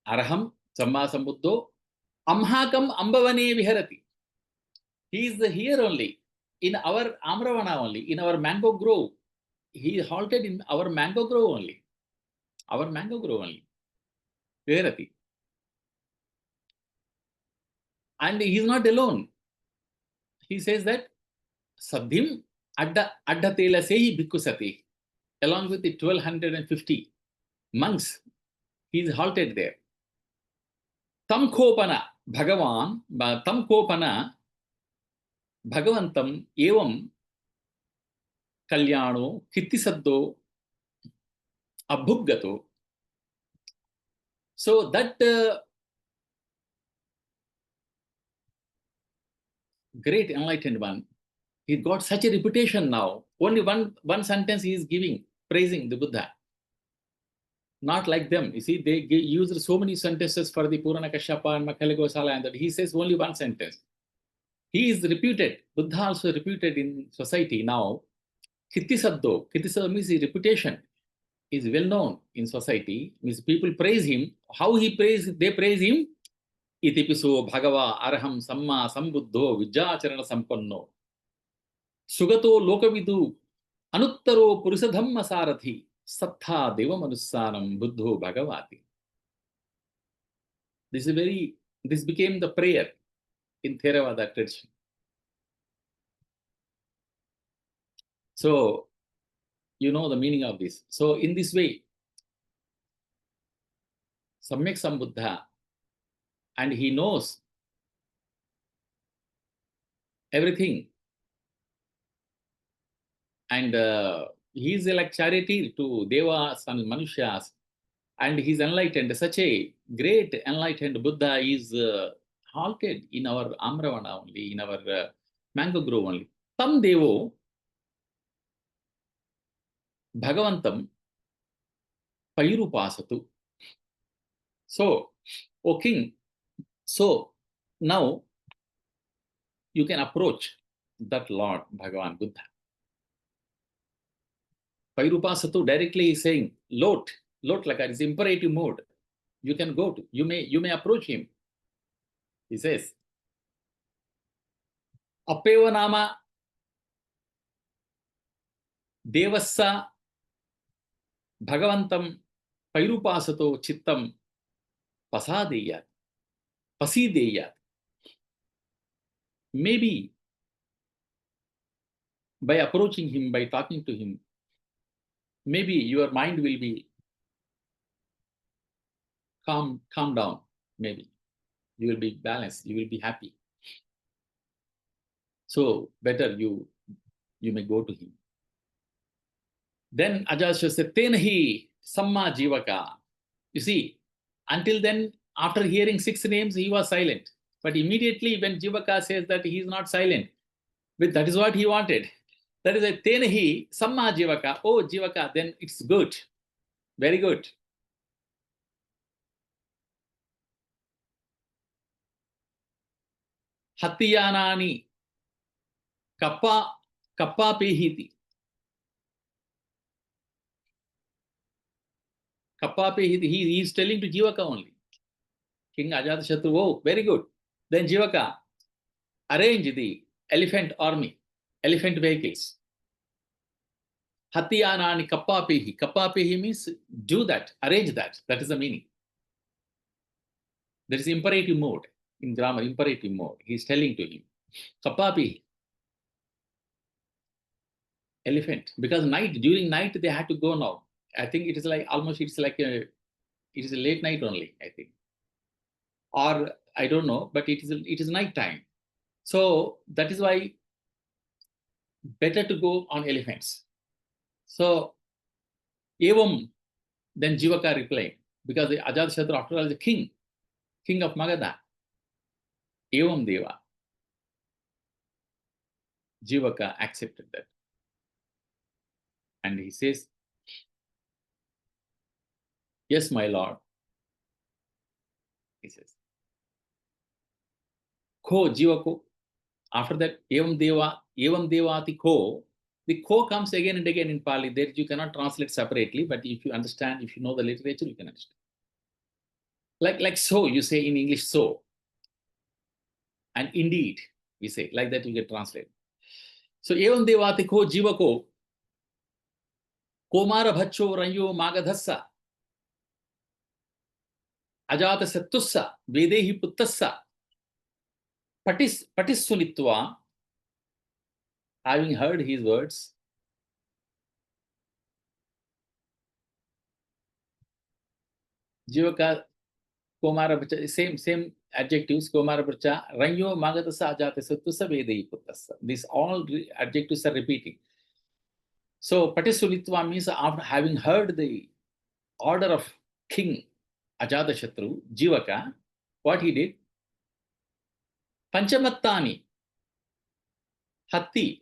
Araham, Samma Sambuddho, Amhakam Ambavane Viharati. He is here only, in our Amravana only, in our mango grove. He halted in our mango grove only. Our mango grove only. Viharati. And he is not alone. He says that Sadhim Addatela Sehi Bhikkhu, along with the 1250 monks, he is halted there. Tam Kopana Bhagavan, Tam Kopana Bhagavantam Evam Kalyano Kittisaddo Abhuggato. So that great enlightened one, he got such a reputation now. Only one sentence he is giving, praising the Buddha. Not like them. You see, they used so many sentences for the Purana Kashyapa and Makali Gosala, and that he says only one sentence. He is reputed, Buddha also reputed in society now. Kittisaddo, Kittisaddo means his reputation is well known in society, means people praise him. How he praise, they praise him. Itipiso Bhagava Arham Samma Sambuddho Vijjacharana Sampanno Sugato Lokavidu Anuttaro Purusadhamma Sarathi Sattha Devamanusanam Buddho Bhagavati. This became the prayer in Theravada tradition. So, you know the meaning of this. So, in this way, Samyak Sambuddha, and he knows everything. And he is like charity to Devas and Manushas, and he is enlightened. Such a great enlightened Buddha is halted in our Amravana only, in our mango grove only. Tam Devo, Bhagavantam Pairupasatu. So, O king, so now you can approach that Lord Bhagavan Buddha. Pairupasatu directly is saying, Lot like that is imperative mode. You can go to, you may approach him. He says, Appeva nama devassa Bhagavantam Pairupasato chittam pasadeya. Pasideya. Maybe by approaching him, by talking to him, maybe your mind will be calm down. Maybe you will be balanced, you will be happy. So better you may go to him. Then Ajatasutta said, Tenahi Samma Jivaka. You see, until then, after hearing 6 names, he was silent. But immediately when Jivaka says that he is not silent, but that is what he wanted. That is a Tenahi Samma Jivaka. Oh, Jivaka, then it's good. Very good. Hattiyanani Kappa Pehiti. Kappa Pehiti. He is telling to Jivaka only. King Ajatasutta, oh, very good. Then Jivaka, arrange the elephant army, elephant vehicles. Hattiyanani Kappa Pehi. Kappa Pehi means do that, arrange that. That is the meaning. There is imperative mode in grammar, imperative mode. He is telling to him, Kappa Pehi. Elephant, because during night they had to go now. I think it is like almost it is a late night only, I think. Or I don't know, but it is night time. So that is why better to go on elephants. So Evam, then Jivaka replied, because the Ajatasutta after all is the king of Magadha. Evam Deva. Jivaka accepted that. And he says, yes, my lord. He says, Ko Jivako. After that, Evam Devati Ko. The Ko comes again and again in Pali. There you cannot translate separately, but if you understand, if you know the literature, you can understand. Like so, you say in English so. And indeed, we say, like that you can translate. So, Evam Devati Ko Jivako. Komara Bhacho Ranyo Magadhassa. Ajatasattussa Vedehi Puttassa. Patis Sunitva. Having heard his words, Jivaka, Komara, same adjectives, Komara Bracha, Ranyo Magadasa Ajatasattusa Vedehi Puttassa. These all adjectives are repeating. So Patisulitva means after having heard the order of King Ajatasattu, Jivaka, what he did? Panchamattani, Hattini,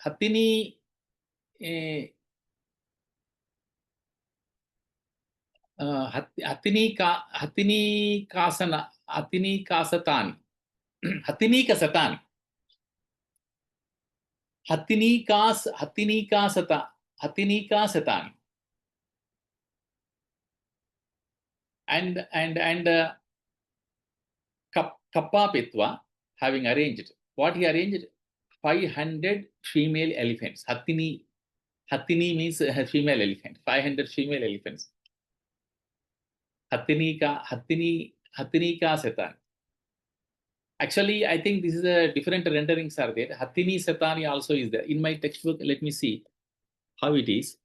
Hattini Kasatani, Hattini Kasatani, and Kappa Petwa, having arranged. What he arranged? 500 female elephants. Hattini means a female elephant. 500 female elephants. Hattini Kasatani. Actually, I think this is a different renderings are there. Hattini Satani also is there. In my textbook, let me see how it is.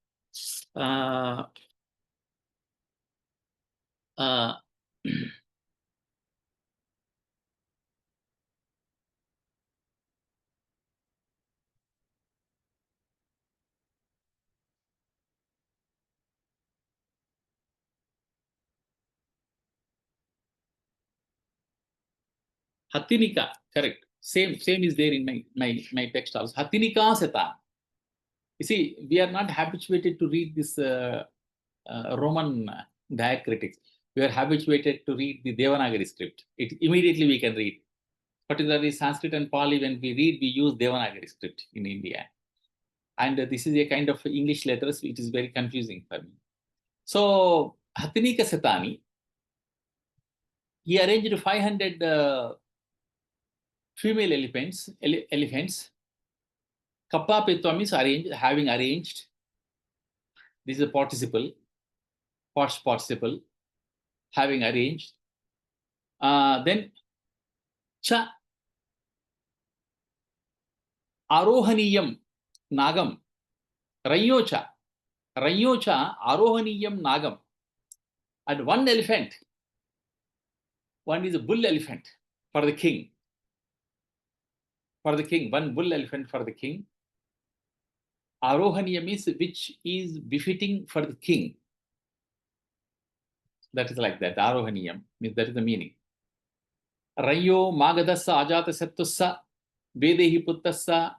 Hattinika, correct. Same is there in my text also. Hattinika Satan. You see, we are not habituated to read this Roman diacritics. We are habituated to read the Devanagari script. It immediately we can read. Particularly Sanskrit and Pali, when we read, we use Devanagari script in India. And this is a kind of English letters, which is very confusing for me. So, Hatinika Satani, he arranged 500 female elephants. Kappa Petwa means having arranged. This is a participle, past participle, having arranged. Then, Cha Arohaniyam Nagam, Rayocha Arohaniyam Nagam. And one elephant, one is a bull elephant for the king. For the king, one bull elephant for the king. Arohaniyam means which is befitting for the king. That is like that. Arohaniyam means that is the meaning. Rayo Magadasa Ajatasutta Vedehi Puttasa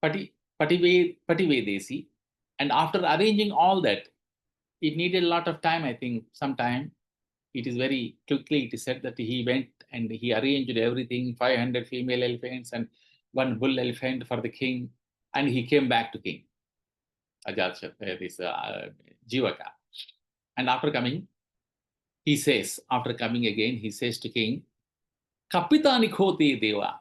Pativedesi. And after arranging all that, it needed a lot of time, I think, some time. It is very quickly, it is said that he went and he arranged everything, 500 female elephants and one bull elephant for the king, and he came back to king, Ajatasutta, this Jivaka. And after coming, he says, after coming again, he says to king, Kapitani Khote Deva.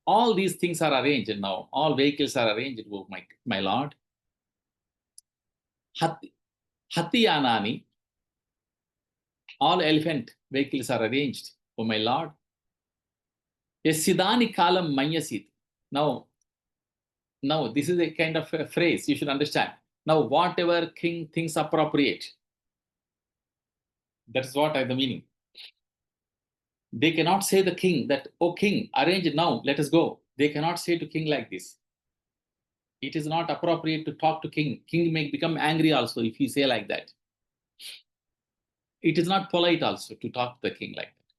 All these things are arranged now. All vehicles are arranged, oh my lord. Hatiyanani. All elephant vehicles are arranged, oh my lord. Yasidani kalam manyasit. Now, this is a kind of a phrase you should understand. Now, whatever king thinks appropriate, that's what is the meaning. They cannot say the king that, oh king, arrange it now, let us go. They cannot say to king like this. It is not appropriate to talk to king. King may become angry also if you say like that. It is not polite also to talk to the king like that.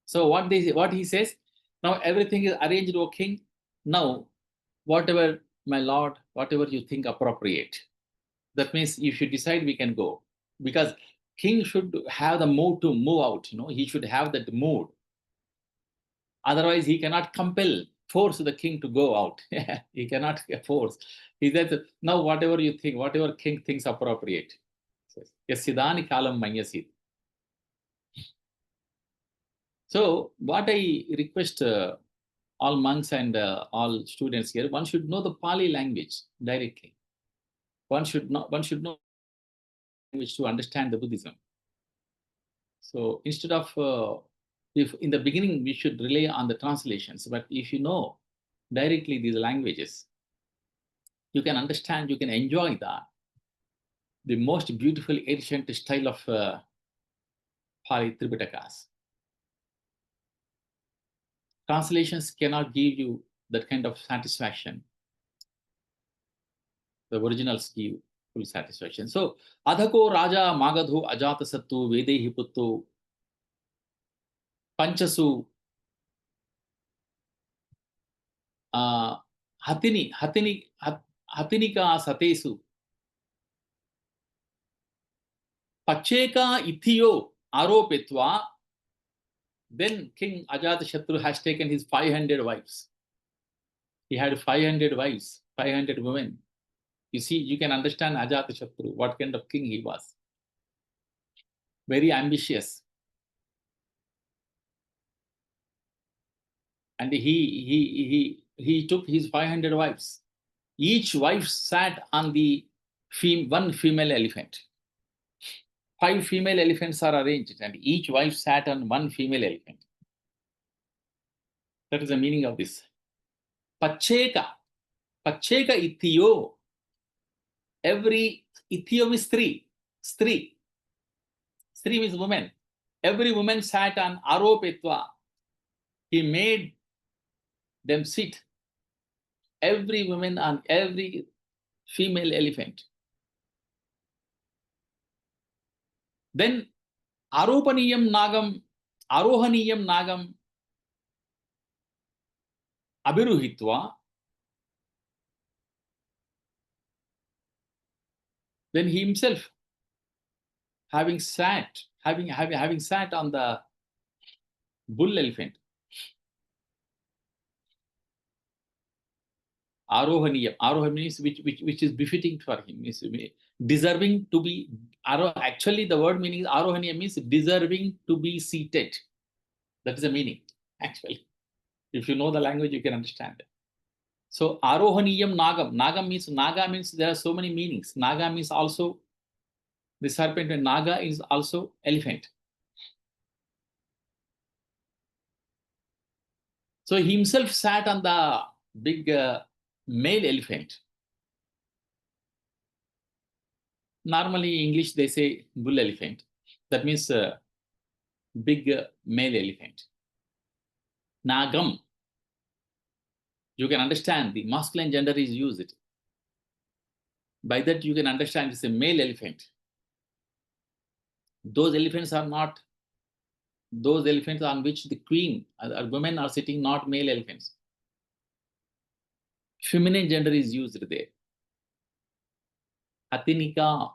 So what he says, now everything is arranged, O king. Now, whatever, my lord, whatever you think appropriate. That means you should decide we can go. Because king should have the mood to move out, he should have that mood. Otherwise, he cannot force the king to go out. He cannot force. He says, now whatever you think, whatever king thinks appropriate. Yasidani kalam manyasit. So what I request all monks and all students here, one should know the Pali language directly. One should know language to understand the Buddhism. So instead of, if in the beginning we should rely on the translations, but if you know directly these languages, you can understand, you can enjoy the most beautiful ancient style of Pali Tripitakas. Translations cannot give you that kind of satisfaction. The originals give full satisfaction. So, Adhako Raja Magadhu Ajatasattu Vedehi Puttu Panchasu Hatinika Satesu Pacheka Ithiyo Aropetwa. Then King Ajatasattu has taken his 500 wives. He had 500 wives, 500 women. You see, you can understand Ajatasattu, what kind of king he was. Very ambitious. And he took his 500 wives. Each wife sat on the one female elephant. 5 female elephants are arranged, and each wife sat on one female elephant. That is the meaning of this. Pacheka Ithiyo. Every Ithiyo means Stri means woman. Every woman sat on Aropetwa. He made them sit. Every woman on every female elephant. Then Arohaniyam Nagam Abhiruhitva. Then he himself, having sat on the bull elephant, Aroha means which is befitting for him, is deserving to be. Actually, the word meaning is Arohaniya means deserving to be seated. That is the meaning, actually. If you know the language, you can understand it. So Arohaniyam Nagam. Naga means there are so many meanings. Naga means also the serpent, and Naga is also elephant. So he himself sat on the big male elephant. Normally in English they say bull elephant. That means big male elephant. Nagam. You can understand the masculine gender is used. By that you can understand it's a male elephant. Those elephants are not those elephants on which the queen or women are sitting, not male elephants. Feminine gender is used there. Hatinika.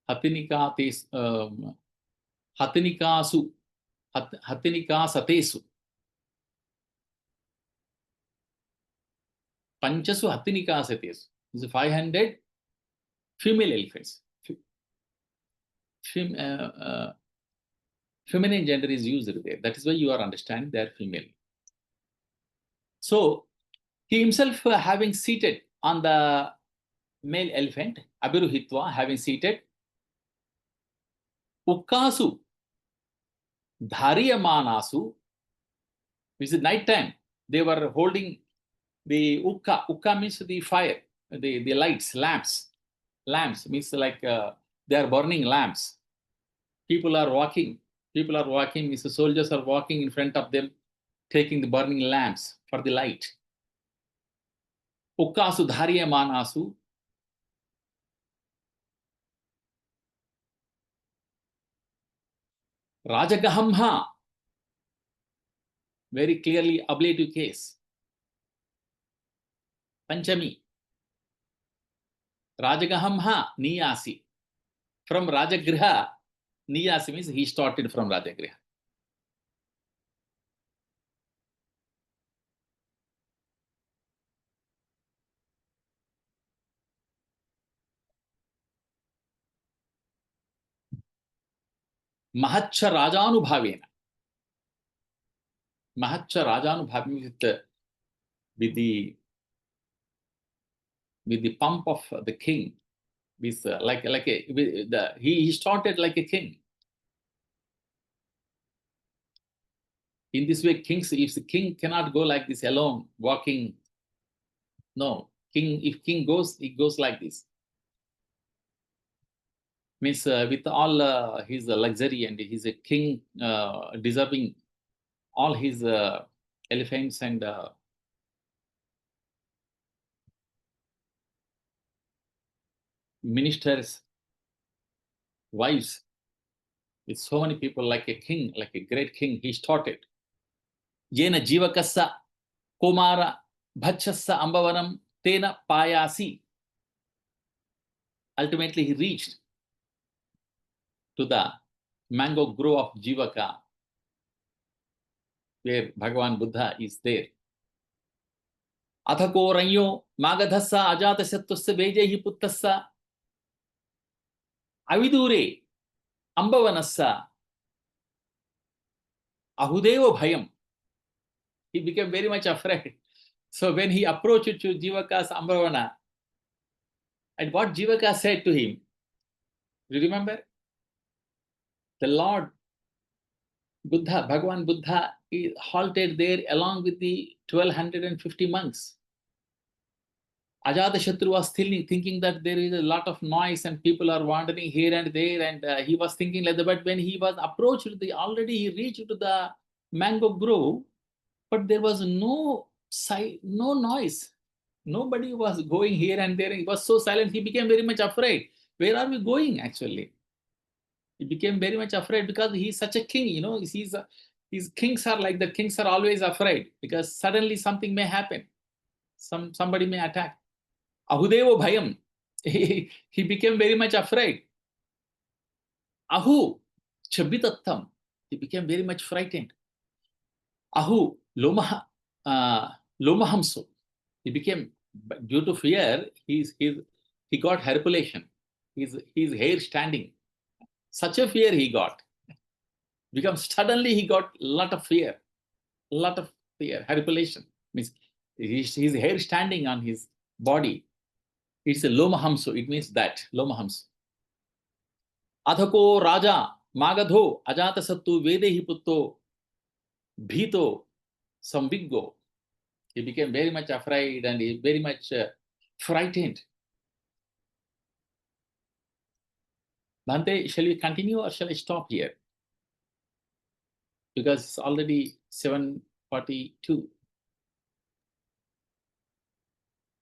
Hatinika Hatinikasu. Hatinika Satesu. Panchasu Hatinika Satesu. This is 500 female elephants. Feminine gender is used there. That is why you are understanding they are female. So he himself having seated on the male elephant, Abiruhitva, having seated, Ukkasu Dhariyamanasu, which is night time, they were holding the Ukka. Ukka means the fire, the lights, lamps. Lamps means like they are burning lamps. People are walking, means the soldiers are walking in front of them, taking the burning lamps for the light. Ukkasu Dhariyamanasu. Rajagahamha, very clearly ablative case. Panchami. Rajagahamha Niyasi. From Rajagriha, Niyasi means he started from Rajagriha. Mahacha Rajanubhavena. Mahacha Rajanubhavena with the pomp of the king. With he started like a king. In this way, kings, if the king cannot go like this alone, walking. No, if king goes, he goes like this. Means with all his luxury, and he's a king deserving all his elephants and ministers, wives, with so many people, like a king, like a great king, he started. Jena Jivakassa Komara Bhachassa Ambavanam Tena Payasi. Ultimately, he reached to the mango grove of Jivaka, where Bhagavan Buddha is there. Athako Ranyo Magadhassa Ajatasutta Vejehi Puttassa Avidure Ambavanassa Ahudevo Bhayam. He became very much afraid. So when he approached to Jivaka's Ambavana, and what Jivaka said to him, do you remember? The Lord Buddha, Bhagavan Buddha, is halted there along with the 1250 monks. Ajatasutta was still thinking that there is a lot of noise and people are wandering here and there, and he was thinking like that. But when he was approached, already he reached to the mango grove, but there was no noise. Nobody was going here and there. He was so silent. He became very much afraid. Where are we going, actually? He became very much afraid because he's such a king, you know. His kings are like that. Kings are always afraid because suddenly something may happen. somebody may attack. Ahudevo bhayam. He became very much afraid. Ahu chabitattam. He became very much frightened. Ahu lomahamso. He became, due to fear, he got herpulation. His hair standing. Such a fear he got. Suddenly he got a lot of fear. Herpulation. Means his hair standing on his body. It's a lomahamso. It means that, lomahamso. Adhako raja magadho ajatasattu vedehi putto bhito sambiggo. He became very much afraid and he very much frightened. Bhante, shall we continue or shall I stop here? Because it's already 7:42.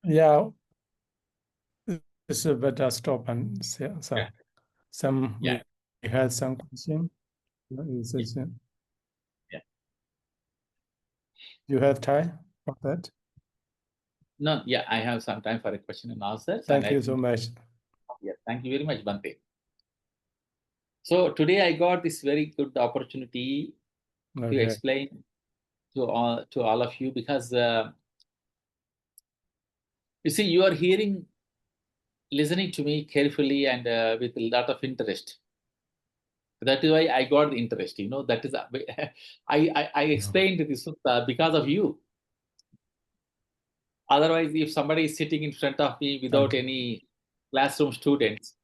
Yeah, it's a better stop and say, so Yeah. some Yeah. we had some question. Yeah. You have time for that? No, yeah, I have some time for a question and answers. Thank you so much. Yeah, thank you very much, Bhante. So today I got this very good opportunity to Okay. explain to all of you, because you see, you are listening to me carefully and with a lot of interest. That is why I got the interest. That is I explained this because of you. Otherwise, if somebody is sitting in front of me without Okay. any classroom students,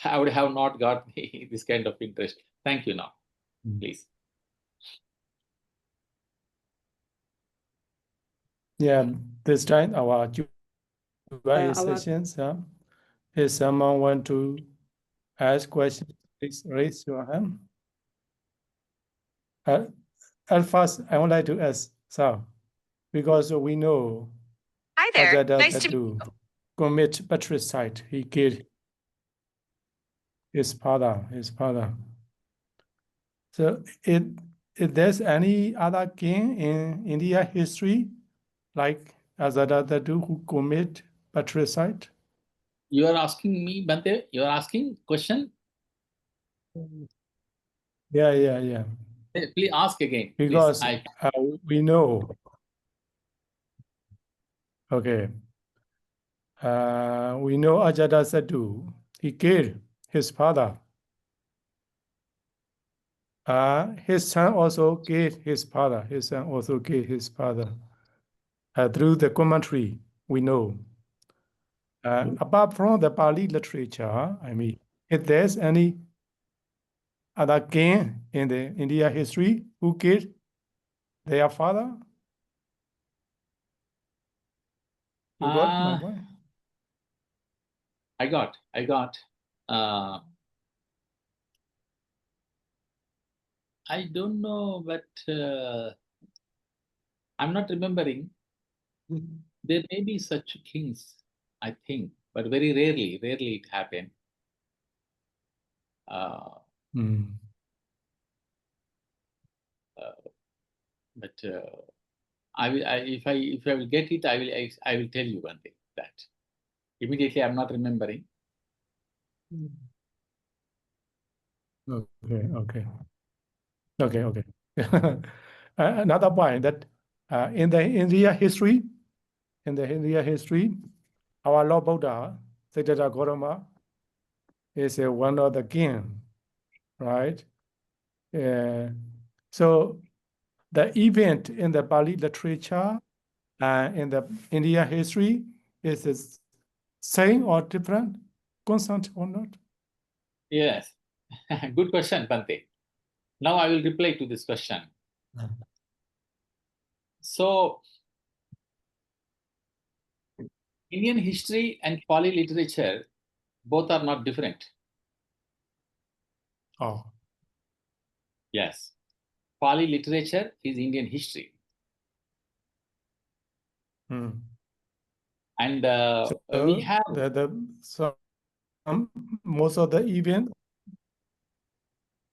I would have not got this kind of interest. Thank you now, please. Yeah, this time our Q&A our- sessions. If someone want to ask questions, please raise your hand. At first, I would like to ask, so because we know Hi there. Nice to meet to commit patricide, he killed his father. So, if there's any other king in India history like Ajatasutta who commit patricide? You are asking me, Bhante? You are asking question? Yeah. Please ask again. Because please. we know. Okay. We know Ajatasutta, he killed his father. His son also killed his father. Through the commentary, we know. Apart from the Pali literature, if there's any other king in the India history who killed their father? You got my point? I got. I don't know, but I'm not remembering. There may be such kings, I think, but very rarely it happened. But if I will get it, I will tell you one thing that immediately I'm not remembering. Okay. Another point that in the India history, our Lord Buddha, Siddhartha Gautama, is one of the king, right? So the event in the Pali literature in the India history is the same or different, constant or not? Yes, good question, Bhante. Now I will reply to this question. So, Indian history and Pali literature, both are not different. Oh. Yes. Pali literature is Indian history. And we have most of the events.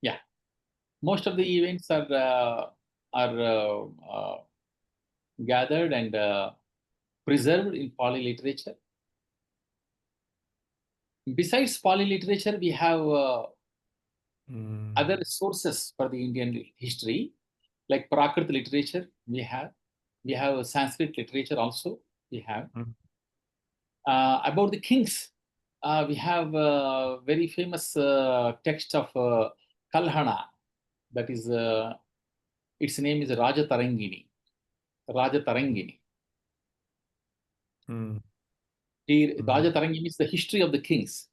Yeah, most of the events are gathered and preserved in Pali literature. Besides Pali literature, we have other sources for the Indian history, like Prakrit literature. We have Sanskrit literature also. We have about the kings. We have a very famous text of Kalhana. That is, its name is Rajatarangini. Rajatarangini. Rajatarangini is the history of the kings.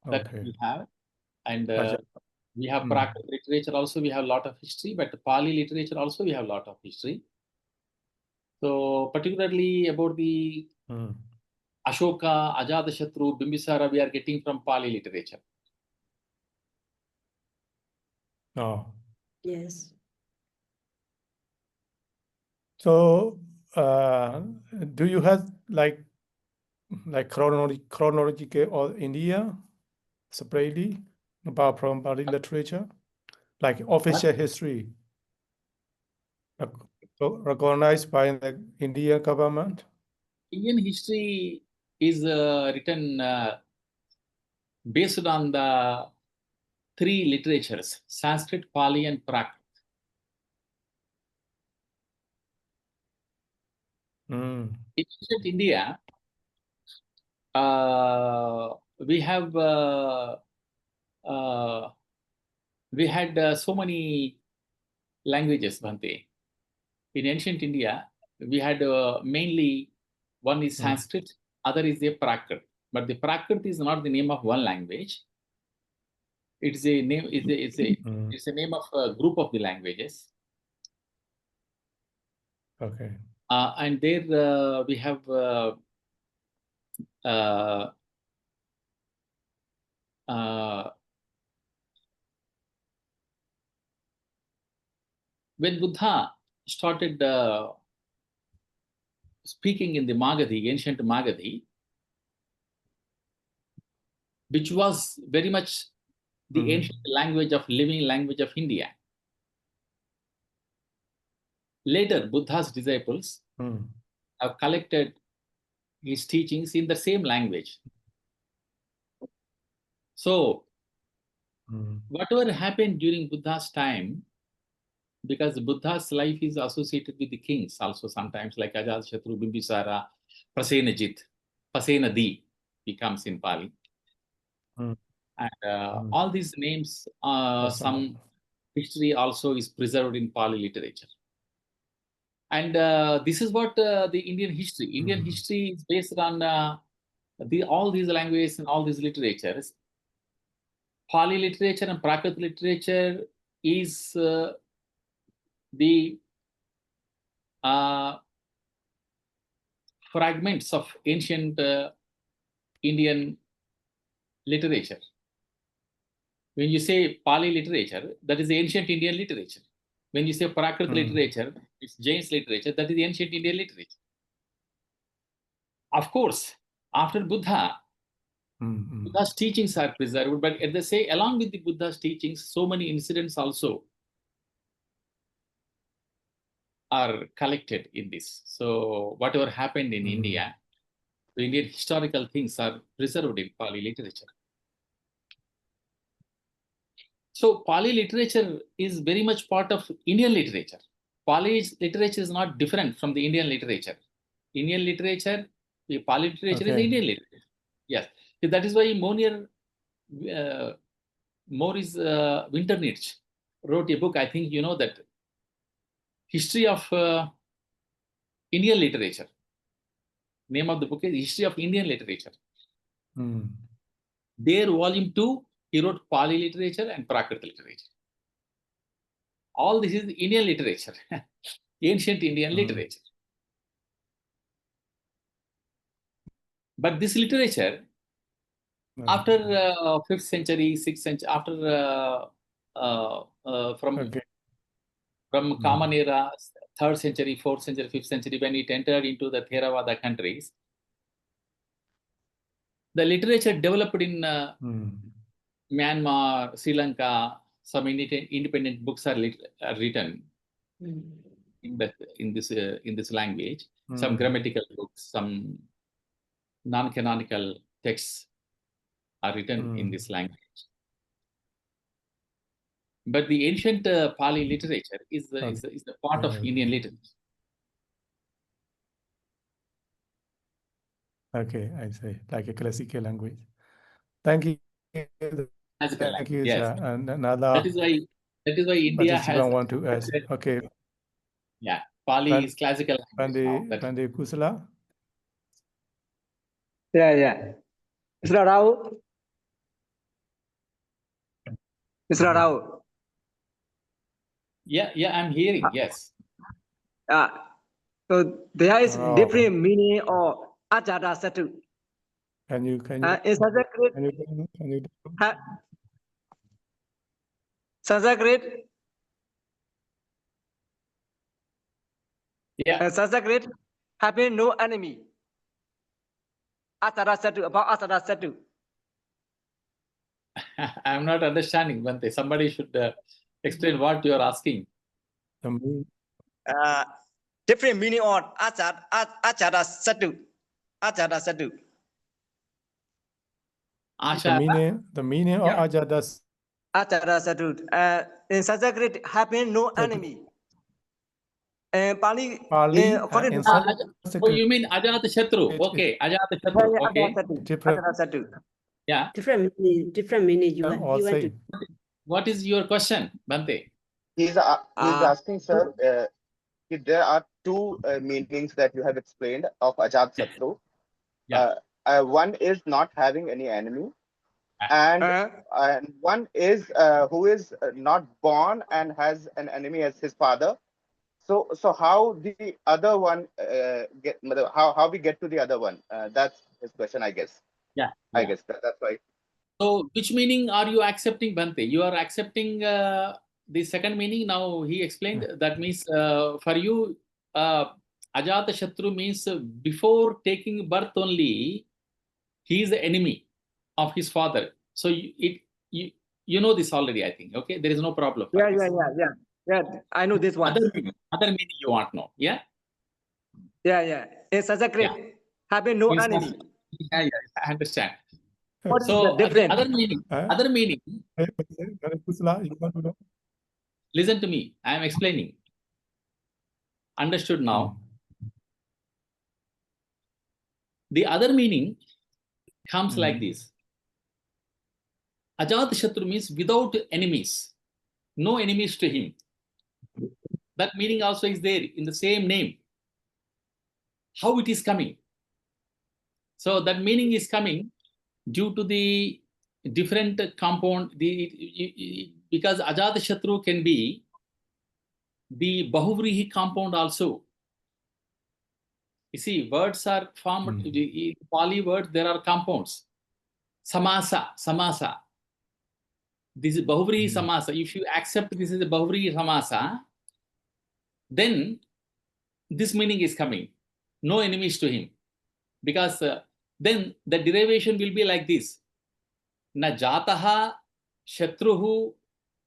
That we have. And we have Prakrit literature also. We have a lot of history, but Pali literature also we have a lot of history. So particularly about the Ashoka, Ajatasutta, Bimbisara, we are getting from Pali literature. Oh. Yes. So, do you have like chronological or India separately apart from Pali literature, like official history recognized by the Indian government? Indian history is written based on the three literatures: Sanskrit, Pali, and Prakrit. In ancient India, we had so many languages, Bhante. In ancient India, we had mainly one is Sanskrit, other is the Prakrit. But the Prakrit is not the name of one language. It's a name. It's a name of a group of the languages. Okay. And there we have when Buddha started speaking in the Magadhi, ancient Magadhi, which was very much the ancient language of living language of India. Later, Buddha's disciples have collected his teachings in the same language. So, whatever happened during Buddha's time, because Buddha's life is associated with the kings also sometimes, like Ajatasutta, Bimbisara, Prasenajit, Pasenadi becomes in Pali. And all these names, some history also is preserved in Pali literature. And this is what the Indian history. Indian history is based on all these languages and all these literatures. Pali literature and Prakrit literature is the fragments of ancient Indian literature. When you say Pali literature, that is the ancient Indian literature. When you say Prakrit literature, it's Jain's literature, that is the ancient Indian literature. Of course, after Buddha, Buddha's teachings are preserved, but at the same, along with the Buddha's teachings, so many incidents also are collected in this. So whatever happened in India, the Indian historical things are preserved in Pali literature. So Pali literature is very much part of Indian literature. Pali literature is not different from the Indian literature. Indian literature, the Pali literature is Indian literature. Yes, that is why Maurice Winternitz wrote a book. I think you know that, History of Indian Literature. Name of the book is History of Indian Literature. There, volume 2, he wrote Pali literature and Prakrit literature. All this is Indian literature, ancient Indian literature. But this literature, after 5th century, 6th century, after from Common Era, 3rd century, 4th century, 5th century, when it entered into the Theravada countries, the literature developed in Myanmar, Sri Lanka. Some independent books are written. in this language. Some grammatical books, some non-canonical texts are written in this language. But the ancient Pali literature is the part of Indian literature. Okay, I say like a classical language. Thank you. Classical Thank language, you, yes. sir. And another That is why India has. participant want to ask. Okay. Yeah, Pali is classical language now. Pande Kusala. Yeah. Mr. Rao. Mr. Rao. Yeah, I'm hearing. Yes. So there is Oh. different meaning of Ajatasutta. Can you In Sanskrit, can you Sanskrit, Yeah. Sanskrit having no enemy. Ajatasutta, about Ajatasutta. I'm not understanding, Bante. Somebody should explain what you are asking. Different meaning of Ajatasutta. Ajatasutta. the meaning of Ajatasutta. Ajatasutta. In Sanskrit having no enemy. And Pali, according to Oh, you mean Ajatasattu? Okay, Ajatasattu. Okay. Ajatasutta. Yeah. Different meaning. You want to. What is your question, Bante? He's asking, sir, if there are two meanings that you have explained of Ajatasattu. Yeah. One is not having any enemy, and one is who is not born and has an enemy as his father. So how the other one how we get to the other one? That's his question, I guess. Yeah. I guess that's right. So which meaning are you accepting, Bante? You are accepting the second meaning. Now he explained that means for you, Ajatasattu means before taking birth only, he is the enemy of his father. So you know this already, I think. Okay, there is no problem. Yeah. I know this one. Other meaning you want to know, yeah? Yeah. In Sanskrit, having no enemy. Yeah, I understand. What is So the difference? other meaning. Kusala, you want to know? Listen to me. I am explaining. Understood now. The other meaning comes like this. Ajatasattu means without enemies. No enemies to him. That meaning also is there in the same name. How it is coming? So that meaning is coming due to the different compound. Because Ajatasattu can be the Bahuvrihi compound also. You see, words are formed. In Pali words, there are compounds. Samasa. This is Bahuvrihi Samasa. If you accept this is a Bahuvrihi Samasa, then this meaning is coming. No enemies to him. Because then the derivation will be like this. Na jataha shatruhu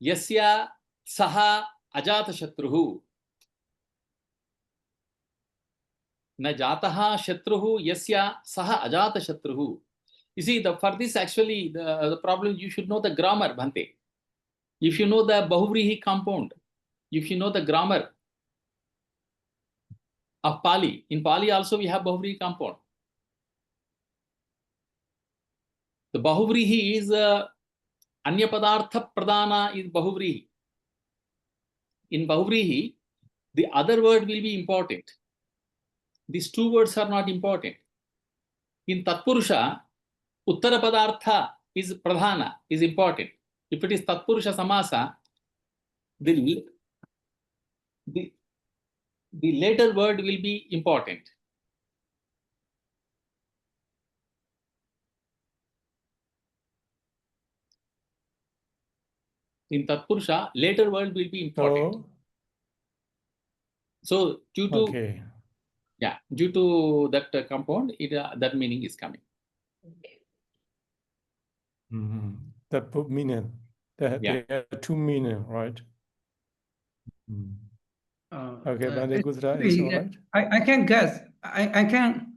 yasya saha ajata shatruhu. Na jataha shatruhu yasya saha ajata shatruhu. You see, for this actually, the problem, you should know the grammar, Bhante. If you know the Bahuvrihi compound, if you know the grammar of Pali, in Pali also we have Bahuvrihi compound. The Bahuvrihi is Anyapadartha Pradana is Bahuvrihi. In Bahuvrihi, the other word will be important. These two words are not important. In Tatpurusha, Uttara Padartha is Pradhana, is important. If it is Tatpurusha Samasa, the later word will be important. In Tatpurusha, later word will be important. So due to due to that compound, that meaning is coming. That meaning. There are two meaning, right? Okay, Bande Gudra is all right. I can guess. I can.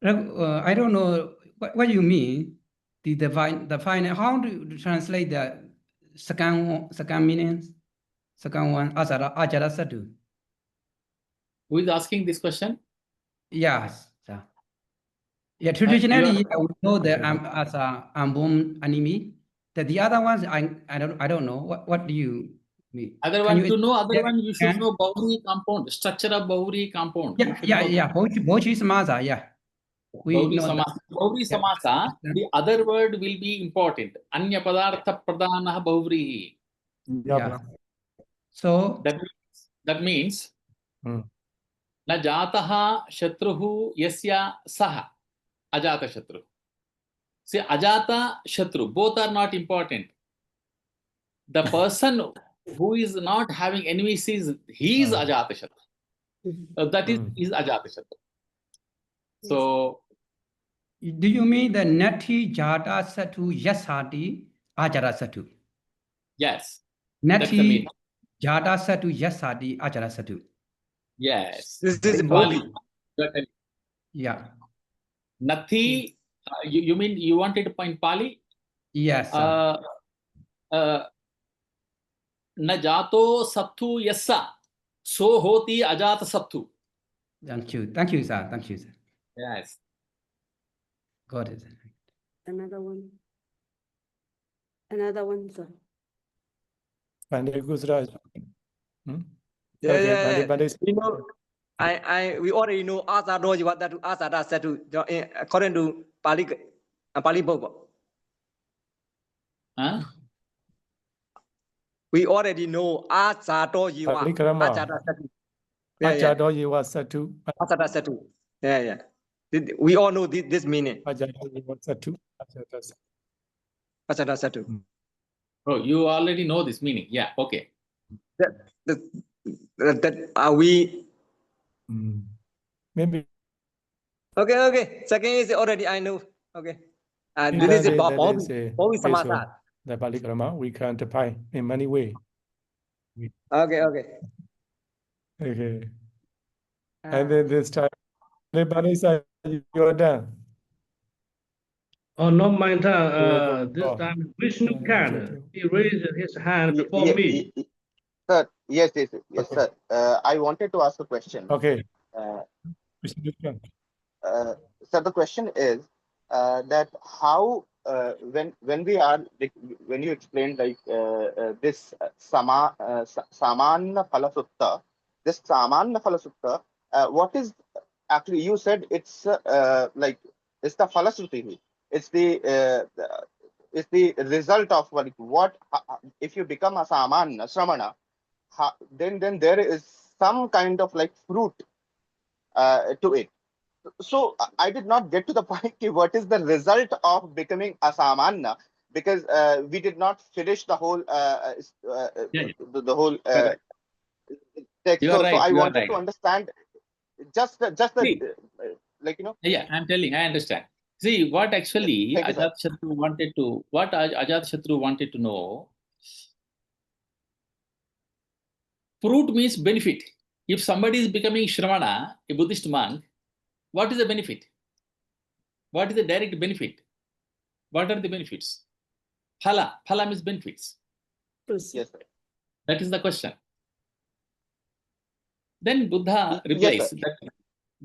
I don't know what you mean. The final. How do you translate the second meaning? Second one, Ajatasutta. Who is asking this question? Yes. Sir. Yeah, traditionally we know that Okay. as a Ambon enemy. That the other ones I don't know. What do you mean? Other Can one you to know, other one you should can- know Bahuri compound, structure of Bahuri compound. You should know Yeah. Bochi Samasa, yeah. We Bahuri know that. Samasa. Bahuri Yeah. Samasa, the other word will be important. Anya Padartha Pradhanah Bahuri. Yeah. So That means Hmm. Na jataha shatruhu yasya saha. Ajata shatru. See, Ajata Shatru, both are not important. The person who is not having enemies, he is Ajata Shatru. That is Ajata Shatru. So, do you mean the Nati Jata Satu Yasati Ajarasatu? yes, that's the meaning. Nati Jata Satu Yasati Ajarasatu. Yes. This is In Bali. Pali. Yeah. Nati, you mean you wanted to point Pali? Yes. Na jato sattu yassa. So hoti ajata sattu. Thank you. Thank you, sir. Thank you, sir. Yes. Got it. Another one. Another one, sir. Bande Gudra is hmm? Yeah, Okay, yeah. Bande You know, we already know Asado Jivata Asada Satu according to Pali book. Huh? We already know Asado Jiva Pali Karama. Ajata Satu. Yeah. Ajado Yiwa Satu. Asada Satu. Yeah. We all know this meaning. Ajado Yiwa Satu. Asada Satu. Oh, you already know this meaning. Yeah, okay. That are we? Maybe Okay. Second is already I know. Okay. This is Bobby Samasa. the Pali Karama we can define in many ways. Okay. Okay. And then this time, everybody said you're done. Oh, not my turn. Yeah, This go. time, Vishnu Khan, he raised his hand before me. Sir, yes, Okay. sir. I wanted to ask a question. Okay. So the question is that how when you explained like this Sāmaññaphalasutta, this Sāmaññaphalasutta, what is actually you said it's like it's the Phalasruti, it's the result of what if you become a Shramana, then there is some kind of like fruit to it. So I did not get to the point what is the result of becoming a Sāmañña, because we did not finish the whole the whole text. You are So right. I You are wanted right. to understand just the See, like yeah, I'm telling. I understand. See, what actually Thank you, sir. Ajatashattu wanted to know. Fruit means benefit. If somebody is becoming Shramana, a Buddhist monk, what is the benefit? What is the direct benefit? What are the benefits? Phala means benefits. Yes, sir. That is the question. Then Buddha Yes, replies sir. that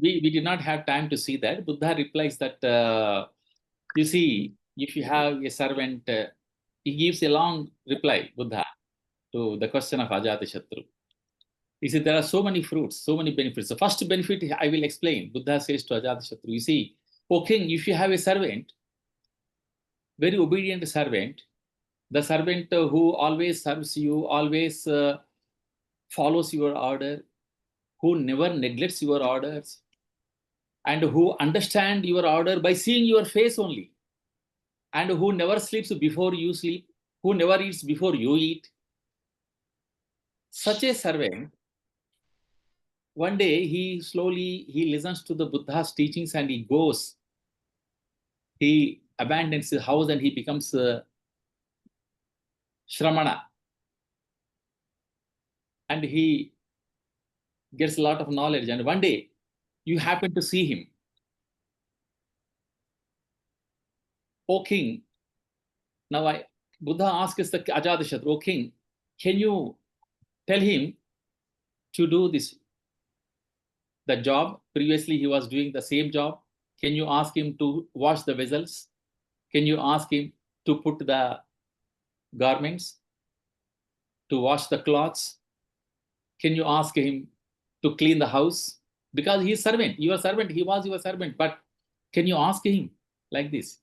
we did not have time to see that. Buddha replies that, you see, if you have a servant, he gives a long reply, Buddha, to the question of Ajatasattu. He said, there are so many fruits, so many benefits. The first benefit I will explain. Buddha says to Ajatasattu, you see, O king, if you have a servant, very obedient servant, the servant who always serves you, always follows your order, who never neglects your orders, and who understand your order by seeing your face only, and who never sleeps before you sleep, who never eats before you eat. Such a servant, one day he listens to the Buddha's teachings and he goes, he abandons his house and he becomes Shramana. And he gets a lot of knowledge, and one day you happen to see him. O king, now Buddha asks the Ajatasutta, O king, can you tell him to do the job? Previously he was doing the same job. Can you ask him to wash the vessels? Can you ask him to put the garments, to wash the clothes? Can you ask him to clean the house? Because he is servant, your servant, he was your servant, but can you ask him like this?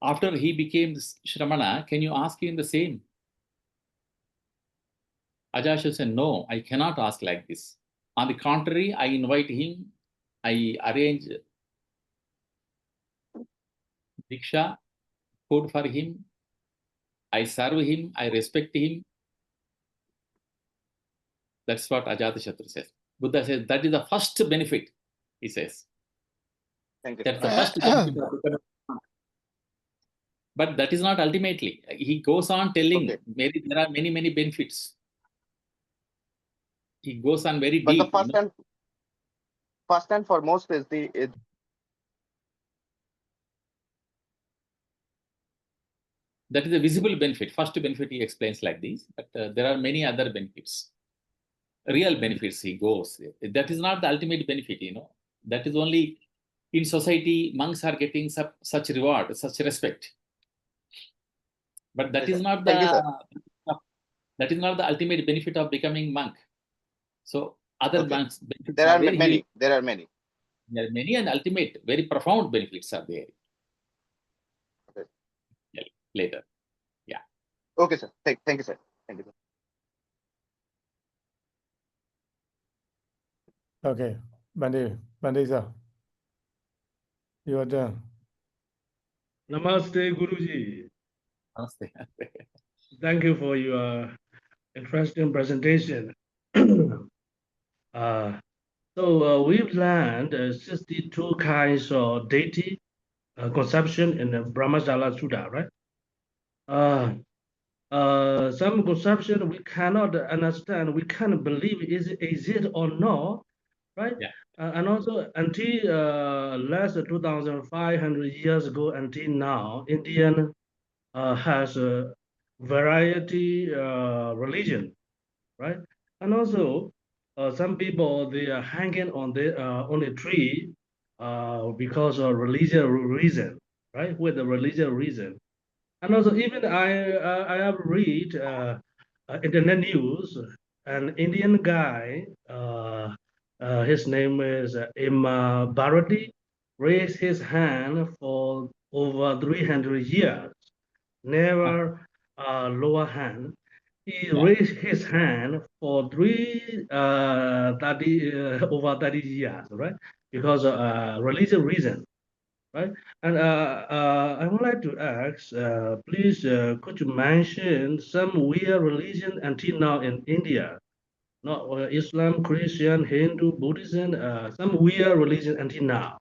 After he became Shramana, can you ask him the same? Ajatasutta said, no, I cannot ask like this. On the contrary, I invite him, I arrange diksha, food for him, I serve him, I respect him. That's what Ajatasutta says. Buddha says that is the first benefit, he says. Thank you. That's the first benefit of becoming monk. But that is not ultimately. He goes on telling, maybe there are many, many benefits. He goes on very But deep. the first and foremost is that is a visible benefit. First benefit he explains like this, but there are many other benefits. Real benefits he goes. That is not the ultimate benefit, That is only in society, monks are getting such reward, such respect. But that is not the ultimate benefit of becoming monk. So other monks benefits there are many. There are many and ultimate, very profound benefits are there. Yeah, later. Yeah. Okay, sir. Thank you, sir. Thank you, sir. Okay, Bande sir, you are done. Namaste, Guruji. Namaste. Thank you for your interesting presentation. So we've learned 62 kinds of deity conception in the Brahmajala Sutta, right? Some conception we cannot understand, we can't believe is it or not, right? Yeah. And also until less than 2,500 years ago until now, Indian has a variety religion, right? And also some people they are hanging on a tree because of religious reason, right? With the religious reason. And also even I have read internet news, an Indian guy, his name is Emma Bharati, raised his hand for over 300 years, never lower hand. He raised his hand for over 30 years, right? Because of religious reason, right? And I would like to ask, please, could you mention some weird religion until now in India? Not Islam, Christian, Hindu, Buddhism, some weird religion until now.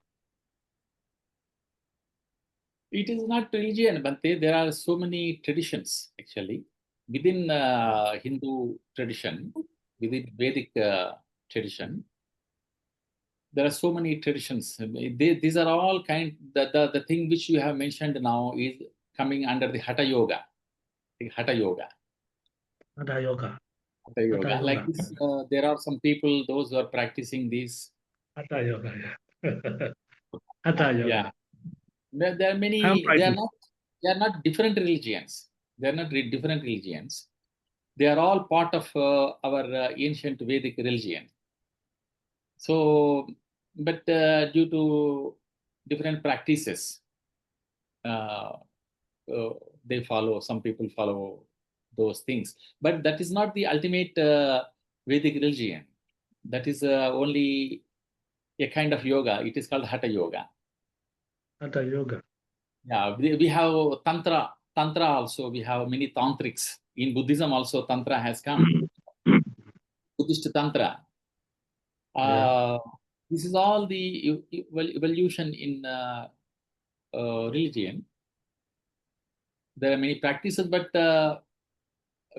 It is not religion, but there are so many traditions actually within Hindu tradition, within Vedic tradition. There are so many traditions. These are all the thing which you have mentioned now is coming under the Hatha Yoga. The Hatha Yoga. Hatha Yoga. Hatha Yoga. Like this, there are some people, those who are practicing this. Hatha Yoga, yeah. Hatha Yoga. Yeah. There are many, they are not different religions. They are not different religions. They are all part of our ancient Vedic religion. So, but due to different practices, they follow, some people follow those things. But that is not the ultimate Vedic religion. That is only a kind of yoga. It is called Hatha Yoga. Hatha Yoga. Yeah, we have Tantra also. We have many tantrics. In Buddhism also, Tantra has come. Buddhist Tantra. This is all the evolution in religion. There are many practices, but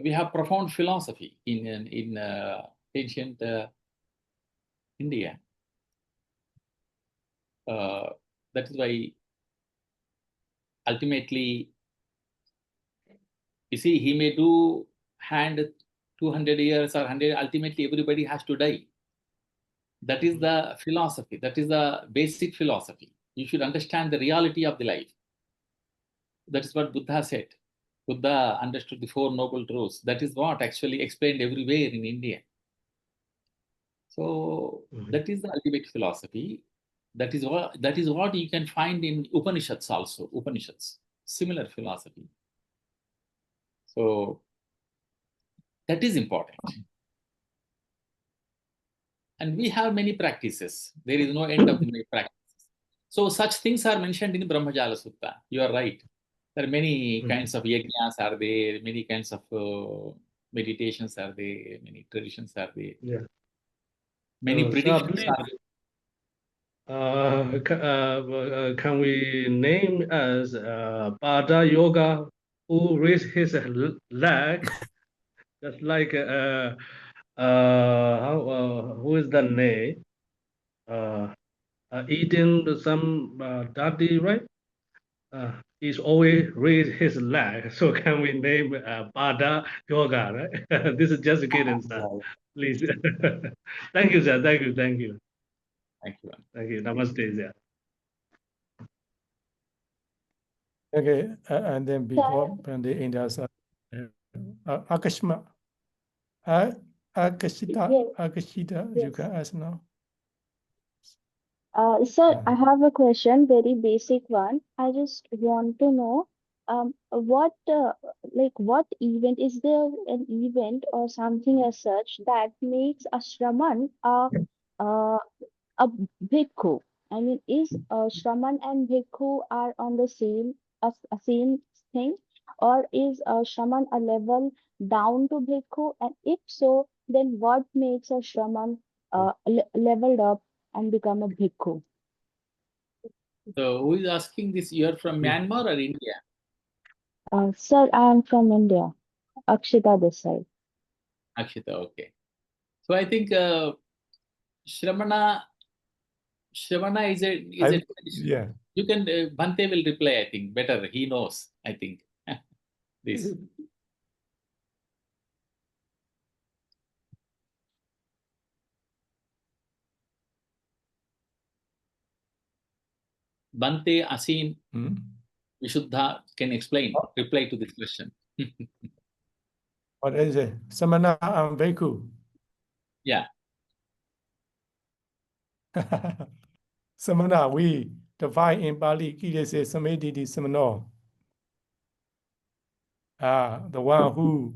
we have profound philosophy in ancient India. That is why ultimately, you see, he may do hand 200 years or 100, ultimately everybody has to die. That is the philosophy. That is the basic philosophy. You should understand the reality of the life. That is what Buddha said. Buddha understood the Four Noble Truths. That is what actually explained everywhere in India. So that is the ultimate philosophy. That is what you can find in Upanishads also. Upanishads, similar philosophy. So that is important. And we have many practices. There is no end of the practices. So such things are mentioned in Brahmajala-sutta. You are right. There are many kinds of yajnas are there, many kinds of meditations are there, many traditions are there. Yeah. Many predictions so are there. Can we name as Pada Yoga, who raised his leg, just like who is the name? Eating some daddy, right? He's always raised his leg. So can we name Pada Yoga, right? This is just a guidance, please. Thank you, sir. Thank you. Thank you. Thank you. Namaste, sir. Okay, and then before the Indians, Akashma, Akashita, you can ask now. Sir, I have a question, very basic one. I just want to know, what event, is there an event or something as such that makes a Shraman a bhikkhu? I mean, is Shraman and bhikkhu are on the same same thing, or is Shraman a level down to bhikkhu? And if so, then what makes a Shraman leveled up and become a bhikkhu? So who is asking this? You are from Myanmar or India? Sir, I am from India. Akshita this side. Akshita, okay. So I think Shramana is a yeah. You can Bhante will reply, I think, better. He knows, I think. This. Bhante, Asin, Vishuddha can reply to this question. What is it? Samana and Bhikkhu. Yeah. Samana, we divide in Pali, Kiyase Samediti Samano. The one who